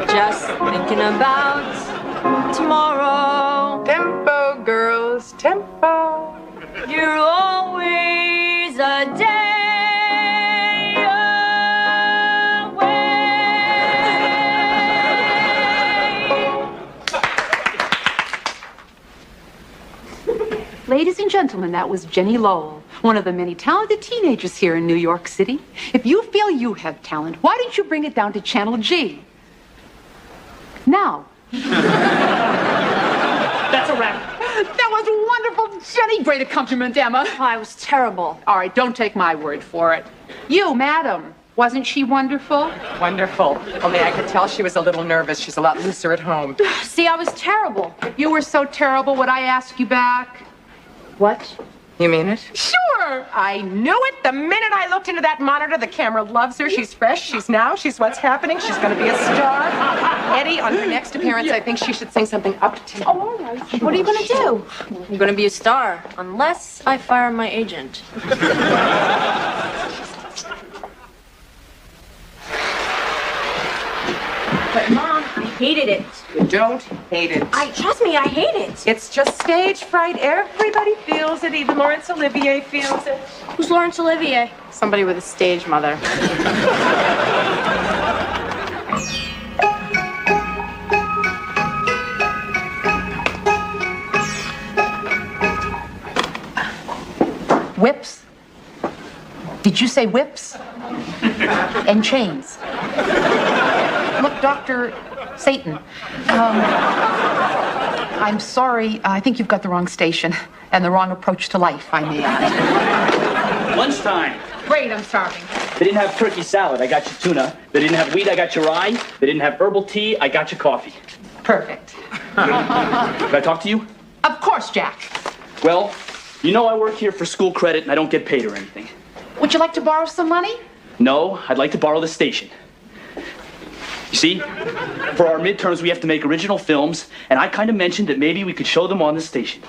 Just thinking about tomorrow. Tempo, girls, tempo. You're always a day away. Ladies and gentlemen, that was Jenny Lowell, one of the many talented teenagers here in New York City. If you feel you have talent, why don't you bring it down to Channel G? Now. That's a wrap. That was wonderful, Jenny. Great accompaniment, Emma. Oh, I was terrible. All right, don't take my word for it. You, madam, wasn't she wonderful? Wonderful. Only I could tell she was a little nervous. She's a lot looser at home. See, I was terrible. If you were so terrible, would I ask you back? What? You mean it? Sure. I knew it the minute I looked into that monitor. The camera loves her. She's fresh. She's now. She's what's happening. She's going to be a star. Eddie, on her next appearance, I think she should sing something up to. Oh, all right. What are you going to do? I'm going to be a star, unless I fire my agent. But, Mom, I hated it. You don't hate it. Trust me, I hate it. It's just stage fright. Everybody feels it. Even Laurence Olivier feels it. Who's Laurence Olivier? Somebody with a stage mother. Whips? Did you say whips? And chains? Look, Dr. Satan, I'm sorry. I think you've got the wrong station and the wrong approach to life, I may add. Lunchtime. Great, I'm starving. They didn't have turkey salad, I got you tuna. They didn't have wheat, I got you rye. They didn't have herbal tea, I got you coffee. Perfect. Can I talk to you? Of course, Jack. Well, you know I work here for school credit and I don't get paid or anything. Would you like to borrow some money? No, I'd like to borrow the station. You see, for our midterms we have to make original films, and I kind of mentioned that maybe we could show them on the station.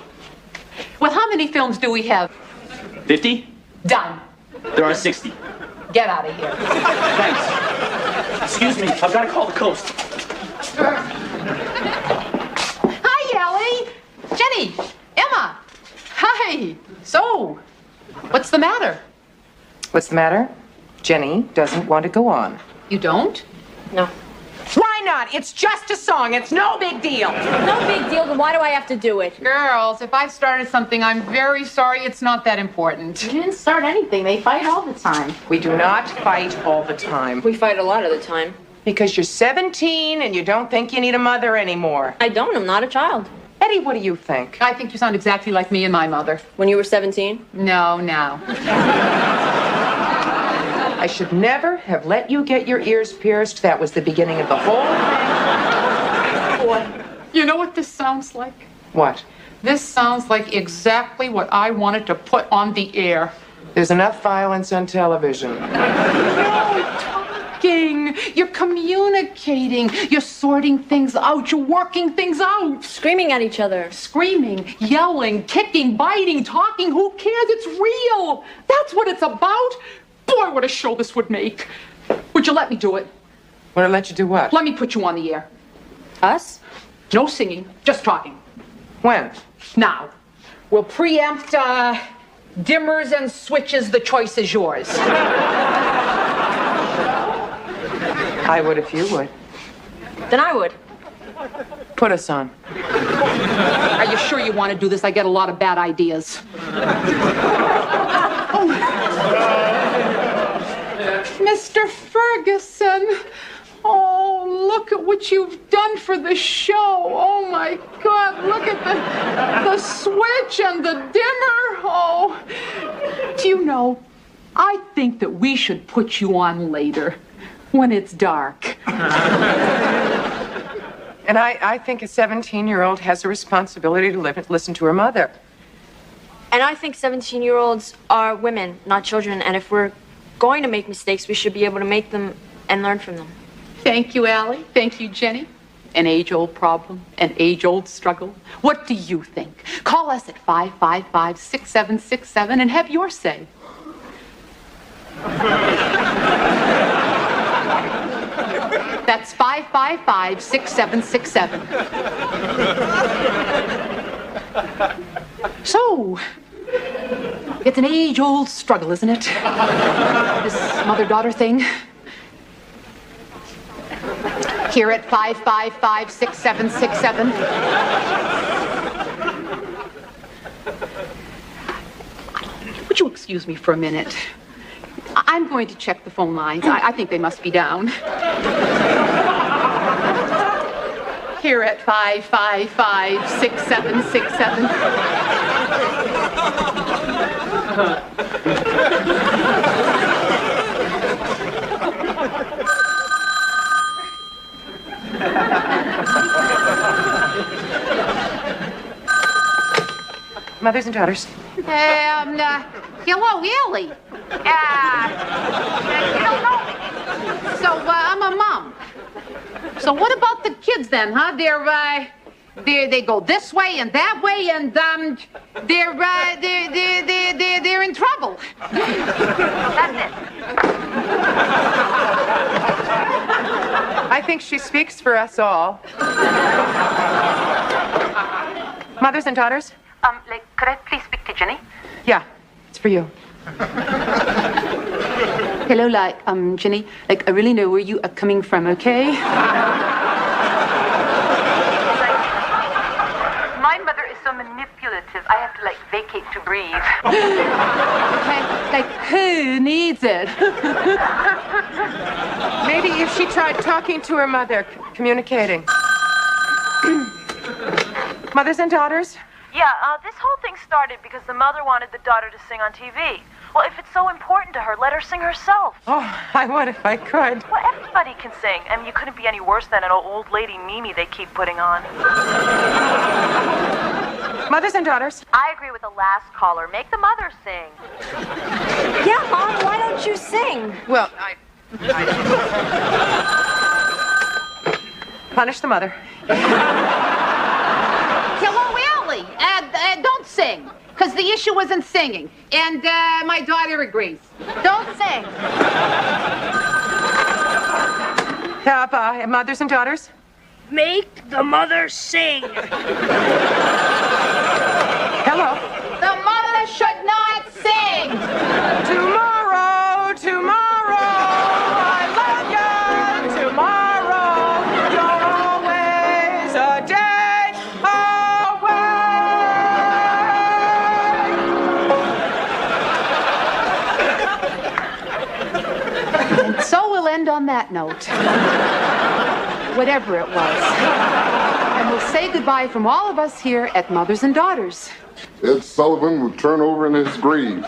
Well, how many films do we have? 50? Done. There are 60. Get out of here. Thanks. Excuse me, I've got to call the coast. Hi, Allie. Jenny. Emma. Hi. So, what's the matter? What's the matter? Jenny doesn't want to go on. You don't? No. Why not? It's just a song. It's no big deal. No big deal, then why do I have to do it? Girls, if I've started something, I'm very sorry. It's not that important. You didn't start anything. They fight all the time. We do not fight all the time. We fight a lot of the time. Because you're 17 and you don't think you need a mother anymore. I don't. I'm not a child. Eddie, what do you think? I think you sound exactly like me and my mother. When you were 17? No, now. I should never have let you get your ears pierced. That was the beginning of the whole thing. Boy, you know what this sounds like? What? This sounds like exactly what I wanted to put on the air. There's enough violence on television. You're talking. You're communicating. You're sorting things out. You're working things out. Screaming at each other. Screaming, yelling, kicking, biting, talking. Who cares? It's real. That's what it's about. Boy, what a show this would make. Would you let me do it? Want to let you do what? Let me put you on the air. Us? No singing, just talking. When? Now. We'll preempt, dimmers and switches. The choice is yours. I would if you would. Then I would. Put us on. Are you sure you want to do this? I get a lot of bad ideas. Mr. Ferguson, oh, look at what you've done for the show. Oh, my God, look at the switch and the dimmer. Oh, do you know, I think that we should put you on later, when it's dark. And I think a 17-year-old has a responsibility to listen to her mother. And I think 17-year-olds are women, not children. And if we're going to make mistakes, we should be able to make them and learn from them. Thank you, Allie. Thank you, Jenny. An age-old problem, an age-old struggle. What do you think? Call us at 555-6767 and have your say. That's 555-6767. So, it's an age-old struggle, isn't it? This mother-daughter thing. Here at 555-6767. Would you excuse me for a minute? I'm going to check the phone lines. I think they must be down. Here at 555-6767. Mothers and daughters. Hello, Allie. You don't know me. So, I'm a mom. So what about the kids then, huh? They go this way and that way, and they're in trouble. That's it. I think she speaks for us all. Mothers and daughters? Could I please speak to Jenny? Yeah, it's for you. Hello, Jenny. I really know where you are coming from, okay? My mother is so manipulative. I have to, vacate to breathe. Who needs it? Maybe if she tried talking to her mother, communicating. Mothers and daughters? Yeah, this whole thing started because the mother wanted the daughter to sing on TV. Well, if it's so important to her, let her sing herself. Oh, I would if I could. Well, everybody can sing. I mean, you couldn't be any worse than an old lady Mimi they keep putting on. Mothers and daughters? I agree with the last caller. Make the mother sing. Yeah, Mom, why don't you sing? Well, Punish the mother. Hello, Allie. Don't sing, because the issue isn't singing. And my daughter agrees. Don't sing. Mothers and daughters? Make the mother sing. Hello. The mother should not sing. Tomorrow, I love you. Tomorrow, you're always a day away. And so we'll end on that note. Whatever it was. And we'll say goodbye from all of us here at Mothers and Daughters. Ed Sullivan will turn over in his grave.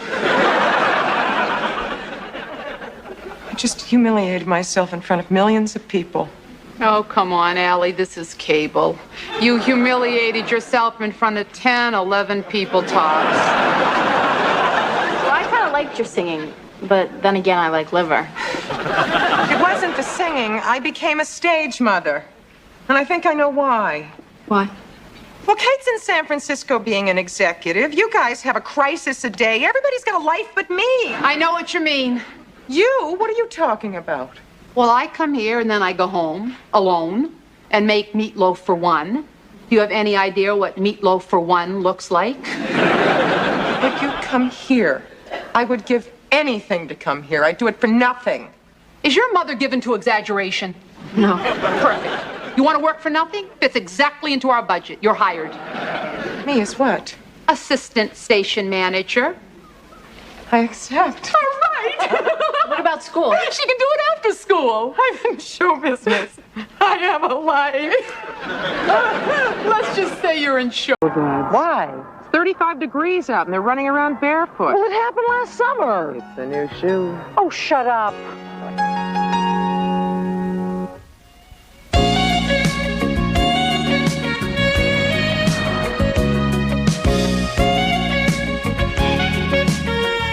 I just humiliated myself in front of millions of people. Oh, come on, Allie, this is cable. You humiliated yourself in front of 10, 11 people tops. Well, I kind of liked your singing, but then again, I like liver. It wasn't the singing. I became a stage mother. And I think I know why. Why? Well, Kate's in San Francisco being an executive. You guys have a crisis a day. Everybody's got a life but me. I know what you mean. You? What are you talking about? Well, I come here and then I go home alone and make meatloaf for one. Do you have any idea what meatloaf for one looks like? But you come here. I would give anything to come here. I'd do it for nothing. Is your mother given to exaggeration? No. Perfect. You want to work for nothing? Fits exactly into our budget. You're hired. Me as what? Assistant station manager. I accept. All right. What about school? She can do it after school. I'm in show business. I have a life. Let's just say you're in show. Why? It's 35 degrees out and they're running around barefoot. Well, it happened last summer. It's a new shoe. Oh, shut up.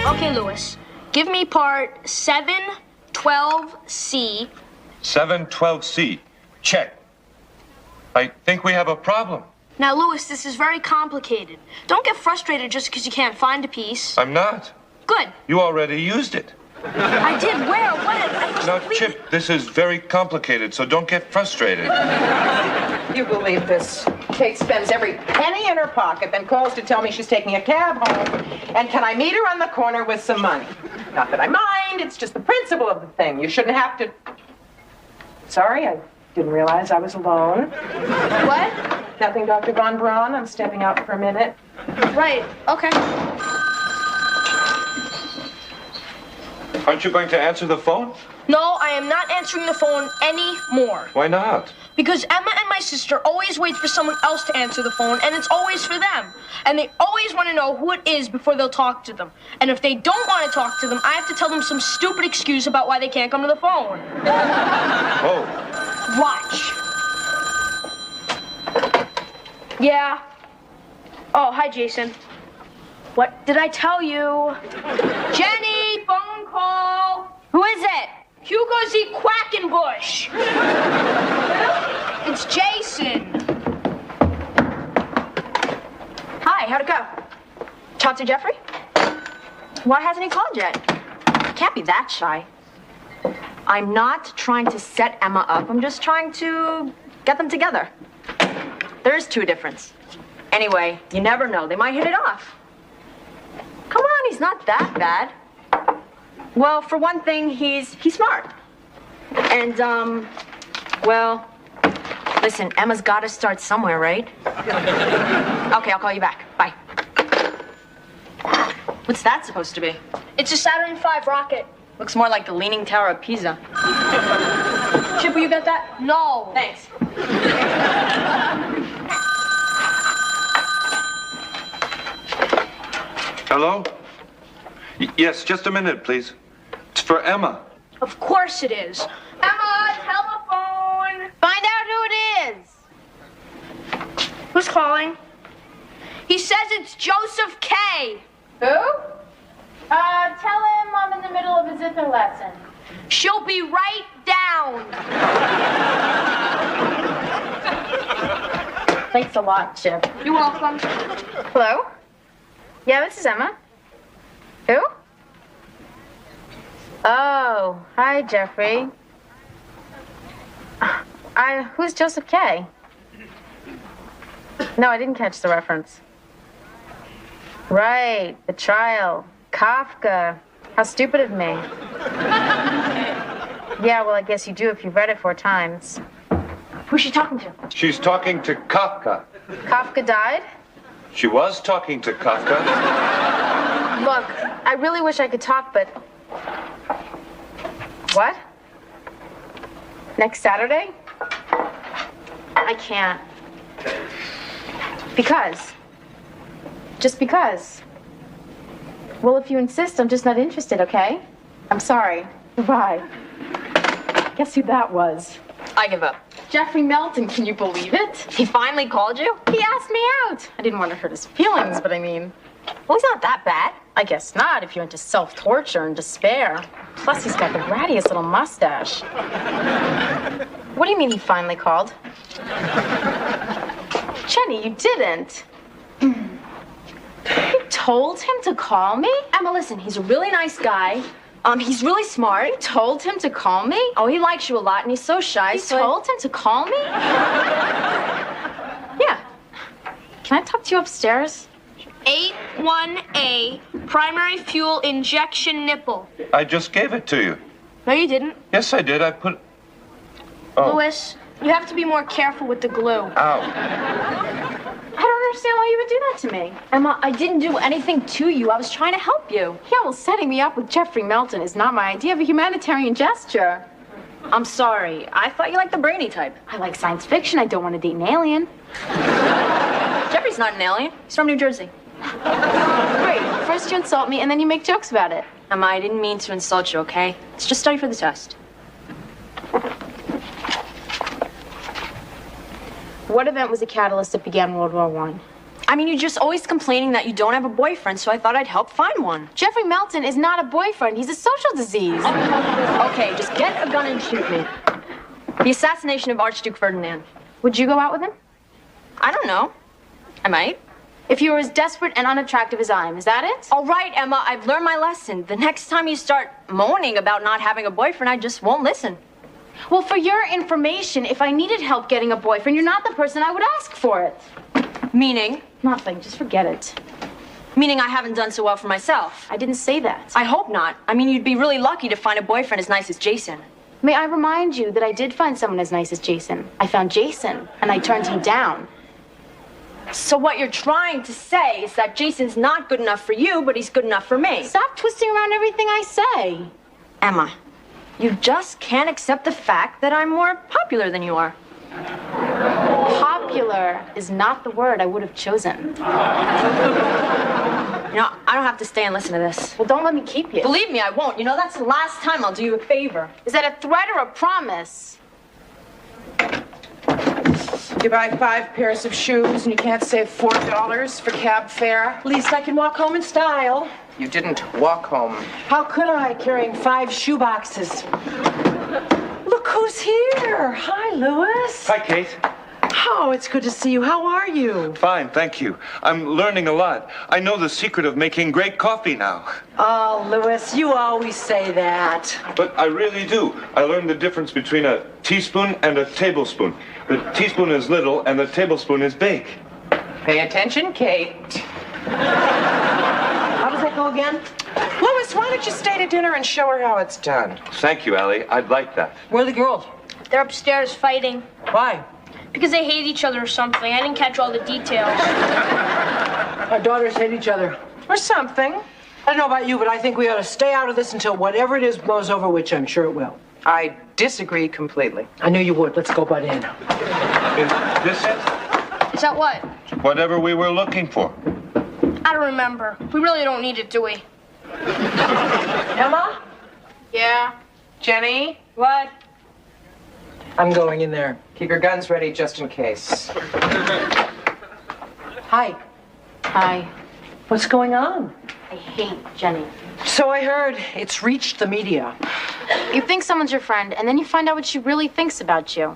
Okay, Lewis. Give me part 712C. 712C. Check. I think we have a problem. Now, Lewis, this is very complicated. Don't get frustrated just because you can't find a piece. I'm not. Good. You already used it. I did. Where? What? Now, Chip, this is very complicated, so don't get frustrated. You believe this? Kate spends every penny in her pocket, then calls to tell me she's taking a cab home. And can I meet her on the corner with some money? Not that I mind, it's just the principle of the thing. You shouldn't have to... Sorry, I didn't realize I was alone. What? Nothing, Dr. Von Braun. I'm stepping out for a minute. Right, okay. Aren't you going to answer the phone? No, I am not answering the phone anymore. Why not? Because Emma and my sister always wait for someone else to answer the phone, and it's always for them. And they always want to know who it is before they'll talk to them. And if they don't want to talk to them, I have to tell them some stupid excuse about why they can't come to the phone. Oh. Watch. Yeah. Oh, hi, Jason. What did I tell you? Jenny, phone call. Who is it? Hugo Z. Quackenbush. It's Jason. Hi, how'd it go? Talk to Jeffrey? Why hasn't he called yet? Can't be that shy. I'm not trying to set Emma up. I'm just trying to get them together. There is a difference. Anyway, you never know. They might hit it off. Come on, he's not that bad. Well, for one thing, he's smart. And, well, listen, Emma's got to start somewhere, right? Okay, I'll call you back. Bye. What's that supposed to be? It's a Saturn V rocket. Looks more like the Leaning Tower of Pisa. Chip, will you get that? No. Thanks. Hello? Yes, just a minute, please. It's for Emma. Of course it is. Emma, telephone. Find out who it is. Who's calling? He says it's Joseph K. Who? Tell him I'm in the middle of a zither lesson. She'll be right down. Thanks a lot, Chip. You're welcome. Hello? Yeah, this is Emma. Who? Oh, hi, Jeffrey. Who's Joseph K? No, I didn't catch the reference. Right, the trial. Kafka. How stupid of me. Yeah, well, I guess you do if you've read it 4 times. Who's she talking to? She's talking to Kafka. Kafka died? She was talking to Kafka. Look, I really wish I could talk, but... What? Next Saturday? I can't. Because? Just because. Well, if you insist, I'm just not interested, okay? I'm sorry. Goodbye. Guess who that was? I give up. Jeffrey Melton, can you believe it? He finally called you? He asked me out. I didn't want to hurt his feelings, but I mean... Well, he's not that bad. I guess not, if you're into self-torture and despair. Plus, he's got the rattiest little mustache. What do you mean he finally called? Jenny, you didn't. You told him to call me? Emma, listen, he's a really nice guy. He's really smart. You told him to call me? Oh, he likes you a lot, and he's so shy. You told him to call me? Yeah. Can I talk to you upstairs? 81A, primary fuel injection nipple. I just gave it to you. No, you didn't. Yes, I did. I put... Oh. Louis, you have to be more careful with the glue. Ow. I don't understand why you would do that to me. Emma, I didn't do anything to you. I was trying to help you. Yeah, well, setting me up with Jeffrey Melton is not my idea of a humanitarian gesture. I'm sorry. I thought you liked the brainy type. I like science fiction. I don't want to date an alien. Jeffrey's not an alien. He's from New Jersey. Great. First you insult me, and then you make jokes about it. Emma, I didn't mean to insult you, okay? Let's just study for the test. What event was the catalyst that began World War I? I mean, you're just always complaining that you don't have a boyfriend, so I thought I'd help find one. Jeffrey Melton is not a boyfriend. He's a social disease. Okay, just get a gun and shoot me. The assassination of Archduke Ferdinand. Would you go out with him? I don't know. I might. If you were as desperate and unattractive as I am, is that it? All right, Emma, I've learned my lesson. The next time you start moaning about not having a boyfriend, I just won't listen. Well, for your information, if I needed help getting a boyfriend, you're not the person I would ask for it. Meaning? Nothing, just forget it. Meaning I haven't done so well for myself. I didn't say that. I hope not. I mean, you'd be really lucky to find a boyfriend as nice as Jason. May I remind you that I did find someone as nice as Jason. I found Jason, and I turned him down. So what you're trying to say is that Jason's not good enough for you, but he's good enough for me. Stop twisting around everything I say. Emma, you just can't accept the fact that I'm more popular than you are. Popular is not the word I would have chosen. You know, I don't have to stay and listen to this. Well, don't let me keep you. Believe me, I won't. You know, that's the last time I'll do you a favor. Is that a threat or a promise? You buy 5 pairs of shoes and you can't save $4 for cab fare? At least I can walk home in style. You didn't walk home. How could I, carrying 5 shoe boxes? Look who's here. Hi, Louis. Hi, Kate. Oh, it's good to see you. How are you? Fine, thank you. I'm learning a lot. I know the secret of making great coffee now. Oh, Louis, you always say that. But I really do. I learned the difference between a teaspoon and a tablespoon. The teaspoon is little and the tablespoon is big. Pay attention, Kate. How does that go again? Louis, why don't you stay to dinner and show her how it's done? Thank you, Allie. I'd like that. Where are the girls? They're upstairs fighting. Why? Because they hate each other or something. I didn't catch all the details. Our daughters hate each other. Or something. I don't know about you, but I think we ought to stay out of this until whatever it is blows over, which I'm sure it will. I disagree completely. I knew you would. Let's go butt in. Is this it? Is that what? Whatever we were looking for. I don't remember. We really don't need it, do we? Emma? Yeah? Jenny? What? I'm going in there. Keep your guns ready just in case. Hi. Hi. What's going on? I hate Jenny. So I heard it's reached the media. You think someone's your friend, and then you find out what she really thinks about you.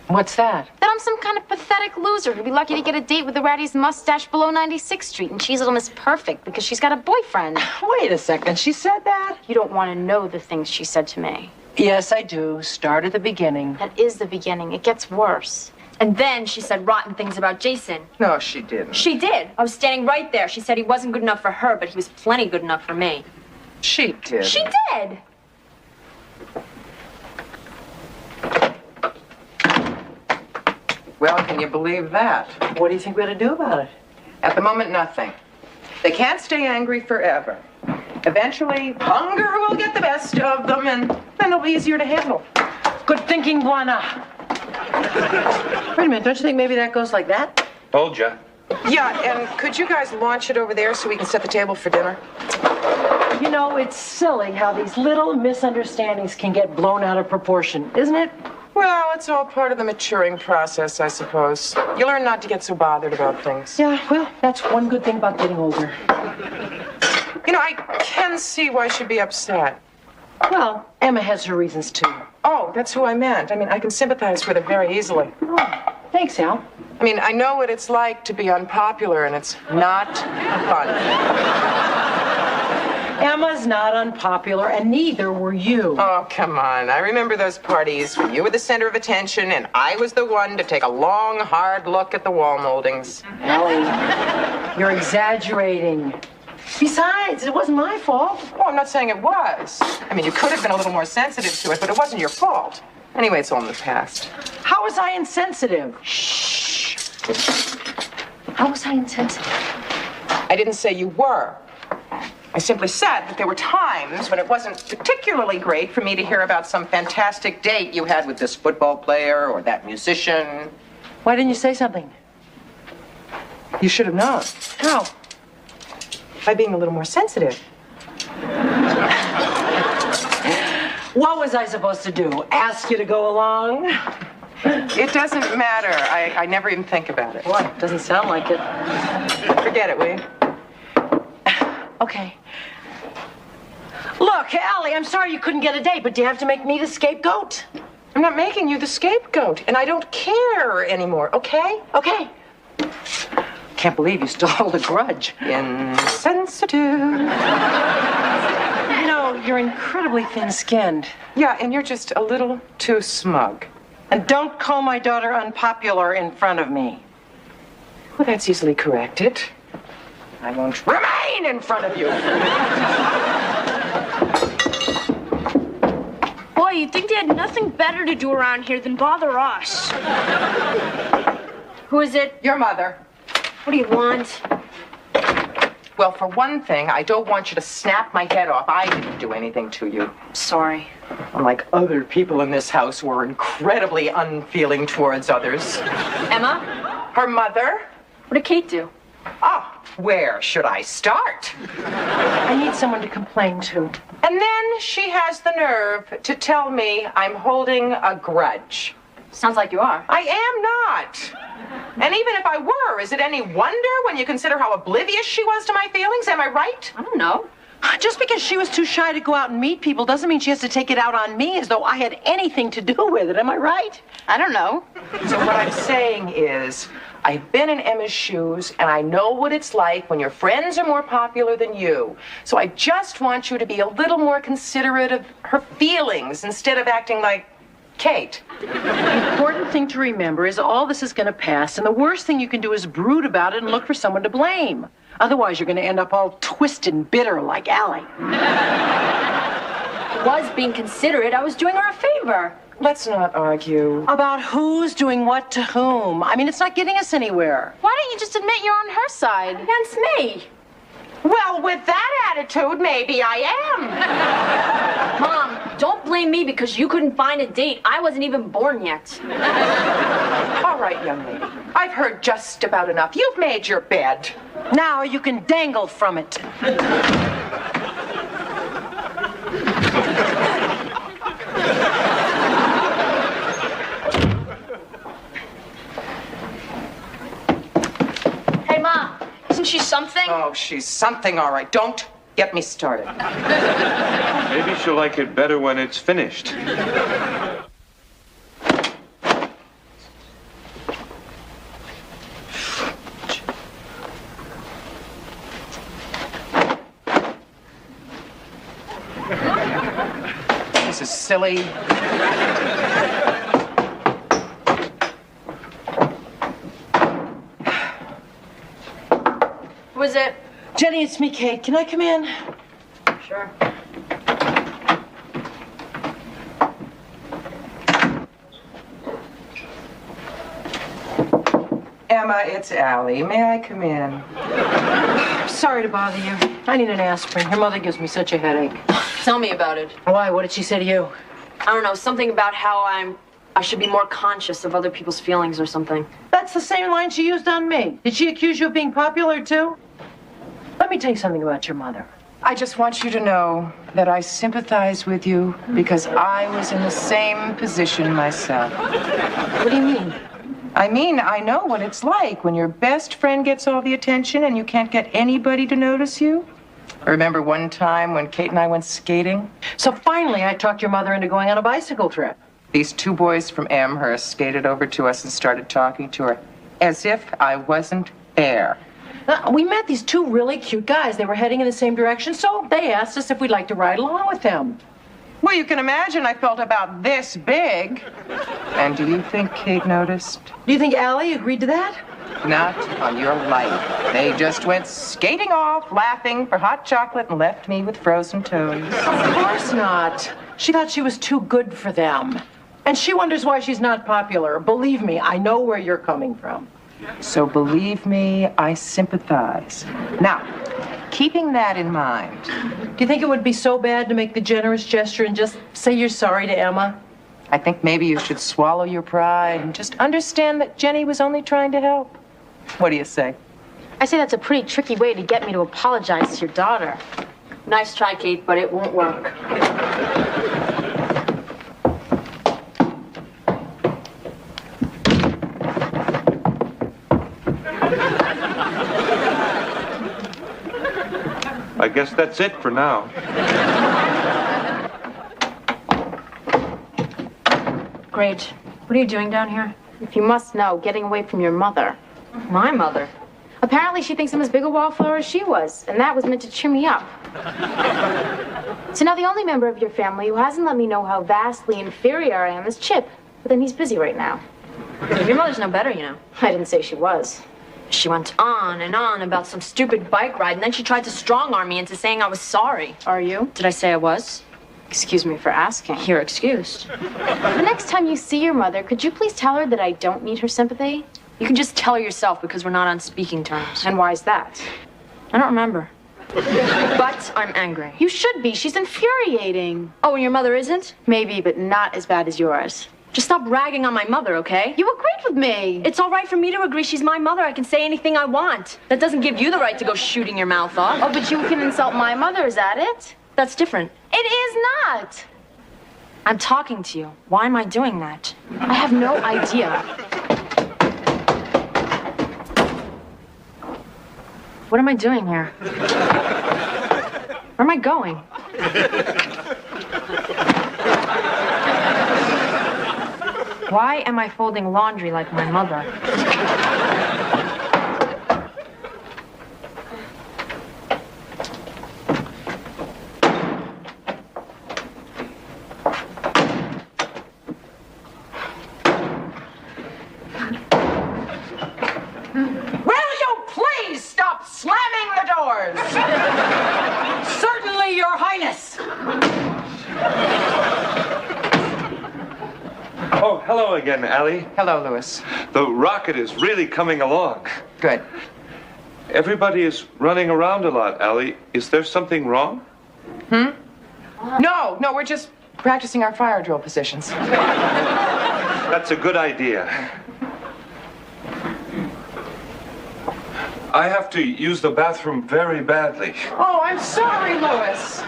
What's that? That I'm some kind of pathetic loser who'd be lucky to get a date with the rattiest mustache below 96th Street, and she's little Miss Perfect because she's got a boyfriend. Wait a second. She said that? You don't want to know the things she said to me. Yes, I do. Start at the beginning. That is the beginning. It gets worse. And then she said rotten things about Jason. No, she didn't. She did. I was standing right there. She said he wasn't good enough for her, but he was plenty good enough for me. She did. She did. Well, can you believe that? What do you think we ought to do about it? At the moment, nothing. They can't stay angry forever. Eventually, hunger will get the best of them, and then it'll be easier to handle. Good thinking, Buana. Wait a minute, don't you think maybe that goes like that? Told ya. Yeah, and could you guys launch it over there so we can set the table for dinner? You know, it's silly how these little misunderstandings can get blown out of proportion, isn't it? Well, it's all part of the maturing process, I suppose. You learn not to get so bothered about things. Yeah, well, that's one good thing about getting older. You know, I can see why she'd be upset. Well, Emma has her reasons, too. Oh, that's who I meant. I mean, I can sympathize with her very easily. Oh, thanks, Al. I mean, I know what it's like to be unpopular, and it's not fun. Emma's not unpopular, and neither were you. Oh, come on. I remember those parties when you were the center of attention, and I was the one to take a long, hard look at the wall moldings. Allie, you're exaggerating. Besides, it wasn't my fault. Oh, I'm not saying it was. I mean, you could have been a little more sensitive to it, but it wasn't your fault. Anyway, it's all in the past. How was I insensitive? Shh. How was I insensitive? I didn't say you were. I simply said that there were times when it wasn't particularly great for me to hear about some fantastic date you had with this football player or that musician. Why didn't you say something? You should have known. How? By being a little more sensitive. What was I supposed to do? Ask you to go along? It doesn't matter. I never even think about it. Boy, it doesn't sound like it. Forget it, will you? Okay. Look, Allie, I'm sorry you couldn't get a date, but do you have to make me the scapegoat? I'm not making you the scapegoat, and I don't care anymore, okay? Okay. can't believe you still hold a grudge. Insensitive. You know, you're incredibly thin-skinned. Yeah, and you're just a little too smug. And don't call my daughter unpopular in front of me. Well, that's easily corrected. I won't remain in front of you. Boy, you'd think they had nothing better to do around here than bother us. Who is it? Your mother. What do you want? Well, for one thing, I don't want you to snap my head off. I didn't do anything to you. Sorry. Unlike other people in this house who are incredibly unfeeling towards others. Emma? Her mother? What did Kate do? Ah, where should I start? I need someone to complain to. And then she has the nerve to tell me I'm holding a grudge. Sounds like you are. I am not. And even if I were, is it any wonder when you consider how oblivious she was to my feelings? Am I right? I don't know. Just because she was too shy to go out and meet people doesn't mean she has to take it out on me as though I had anything to do with it. Am I right? I don't know. So what I'm saying is, I've been in Emma's shoes, and I know what it's like when your friends are more popular than you. So I just want you to be a little more considerate of her feelings instead of acting like Kate. The important thing to remember is all this is going to pass, and the worst thing you can do is brood about it and look for someone to blame. Otherwise, you're going to end up all twisted and bitter like Allie. I was being considerate. I was doing her a favor. Let's not argue. About who's doing what to whom. I mean, it's not getting us anywhere. Why don't you just admit you're on her side? Against me. Well, with that attitude, maybe I am. Mom, don't blame me because you couldn't find a date. I wasn't even born yet. All right, young lady. I've heard just about enough. You've made your bed. Now you can dangle from it. Hey, Mom, isn't she something? Oh, she's something, all right. Don't get me started. Maybe she'll like it better when it's finished. This is silly. Who is it? Jenny, it's me, Kate. Can I come in? Sure. Emma, it's Allie. May I come in? Sorry to bother you. I need an aspirin. Your mother gives me such a headache. Tell me about it. Why? What did she say to you? I don't know, something about how I should be more conscious of other people's feelings or something. That's the same line she used on me. Did she accuse you of being popular, too? Let me tell you something about your mother. I just want you to know that I sympathize with you because I was in the same position myself. What do you mean? I mean, I know what it's like when your best friend gets all the attention and you can't get anybody to notice you. I remember one time when Kate and I went skating. So finally, I talked your mother into going on a bicycle trip. These two boys from Amherst skated over to us and started talking to her as if I wasn't there. We met these two really cute guys. They were heading in the same direction, so they asked us if we'd like to ride along with them. Well, you can imagine I felt about this big. And do you think Kate noticed? Do you think Allie agreed to that? Not on your life. They just went skating off, laughing for hot chocolate, and left me with frozen toes. Of course not. She thought she was too good for them. And she wonders why she's not popular. Believe me, I know where you're coming from. So believe me, I sympathize. Now, keeping that in mind, do you think it would be so bad to make the generous gesture and just say you're sorry to Emma? I think maybe you should swallow your pride and just understand that Jenny was only trying to help. What do you say? I say that's a pretty tricky way to get me to apologize to your daughter. Nice try, Kate, but it won't work. I guess that's it for now. Great. What are you doing down here? If you must know, getting away from your mother. My mother? Apparently she thinks I'm as big a wallflower as she was, and that was meant to cheer me up. So now the only member of your family who hasn't let me know how vastly inferior I am is Chip. But then he's busy right now. Your mother's no better, you know. I didn't say she was. She went on and on about some stupid bike ride, and then she tried to strong-arm me into saying I was sorry. Are you? Did I say I was? Excuse me for asking. You're excused. The next time you see your mother, could you please tell her that I don't need her sympathy? You can just tell her yourself because we're not on speaking terms. And why is that? I don't remember. But I'm angry. You should be. She's infuriating. Oh, and your mother isn't? Maybe, but not as bad as yours. Just stop ragging on my mother, okay? You agreed with me. It's all right for me to agree. She's my mother. I can say anything I want. That doesn't give you the right to go shooting your mouth off. Oh, but you can insult my mother. Is that it? That's different. It is not. I'm talking to you. Why am I doing that? I have no idea. What am I doing here? Where am I going? Why am I folding laundry like my mother? Will you please stop slamming the doors? Certainly, Your Highness. Oh, hello again, Allie. Hello, Louis. The rocket is really coming along. Good. Everybody is running around a lot, Allie. Is there something wrong? No, we're just practicing our fire drill positions. That's a good idea. I have to use the bathroom very badly. Oh, I'm sorry, Louis.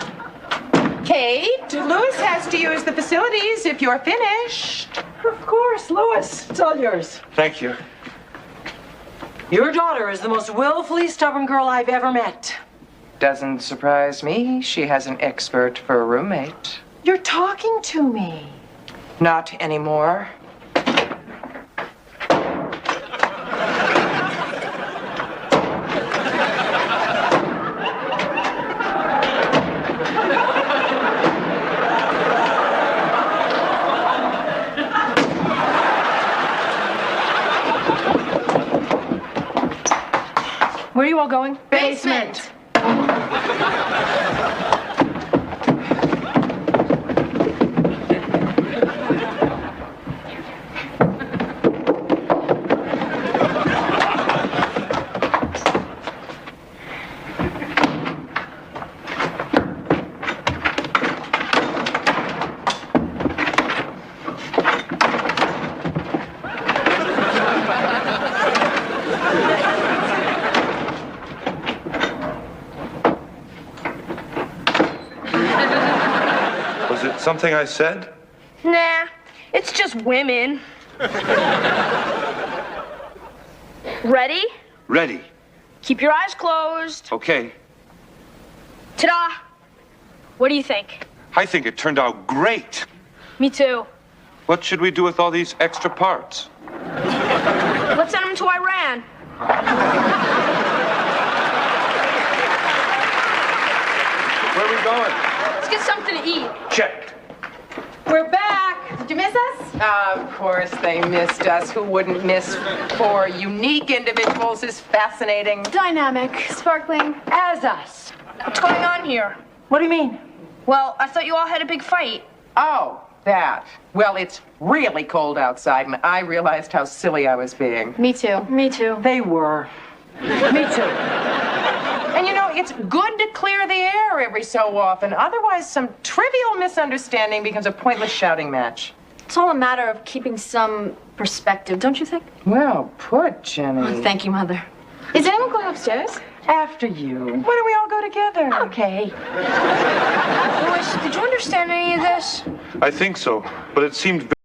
Kate, Louis has to use the facilities if you're finished. Of course, Louis. It's all yours. Thank you. Your daughter is the most willfully stubborn girl I've ever met. Doesn't surprise me. She has an expert for a roommate. You're talking to me. Not anymore. Where are you all going? Basement. Was it something I said? Nah, it's just women. Ready? Ready. Keep your eyes closed. Okay. Ta-da! What do you think? I think it turned out great. Me too. What should we do with all these extra parts? Let's send them to Iran. Where are we going? Let's get something to eat. Check. We're back. Did you miss us? Of course they missed us. Who wouldn't miss four unique individuals as fascinating? Dynamic, sparkling. As us. What's going on here? What do you mean? Well, I thought you all had a big fight. Oh, that. Well, it's really cold outside, and I realized how silly I was being. Me too. Me too. They were. Me too. And you know, it's good to clear the air every so often. Otherwise, some trivial misunderstanding becomes a pointless shouting match. It's all a matter of keeping some perspective, don't you think? Well put, Jenny. Thank you, Mother. Is anyone going upstairs? After you. Why don't we all go together? Okay. Louis, did you understand any of this? I think so, but it seemed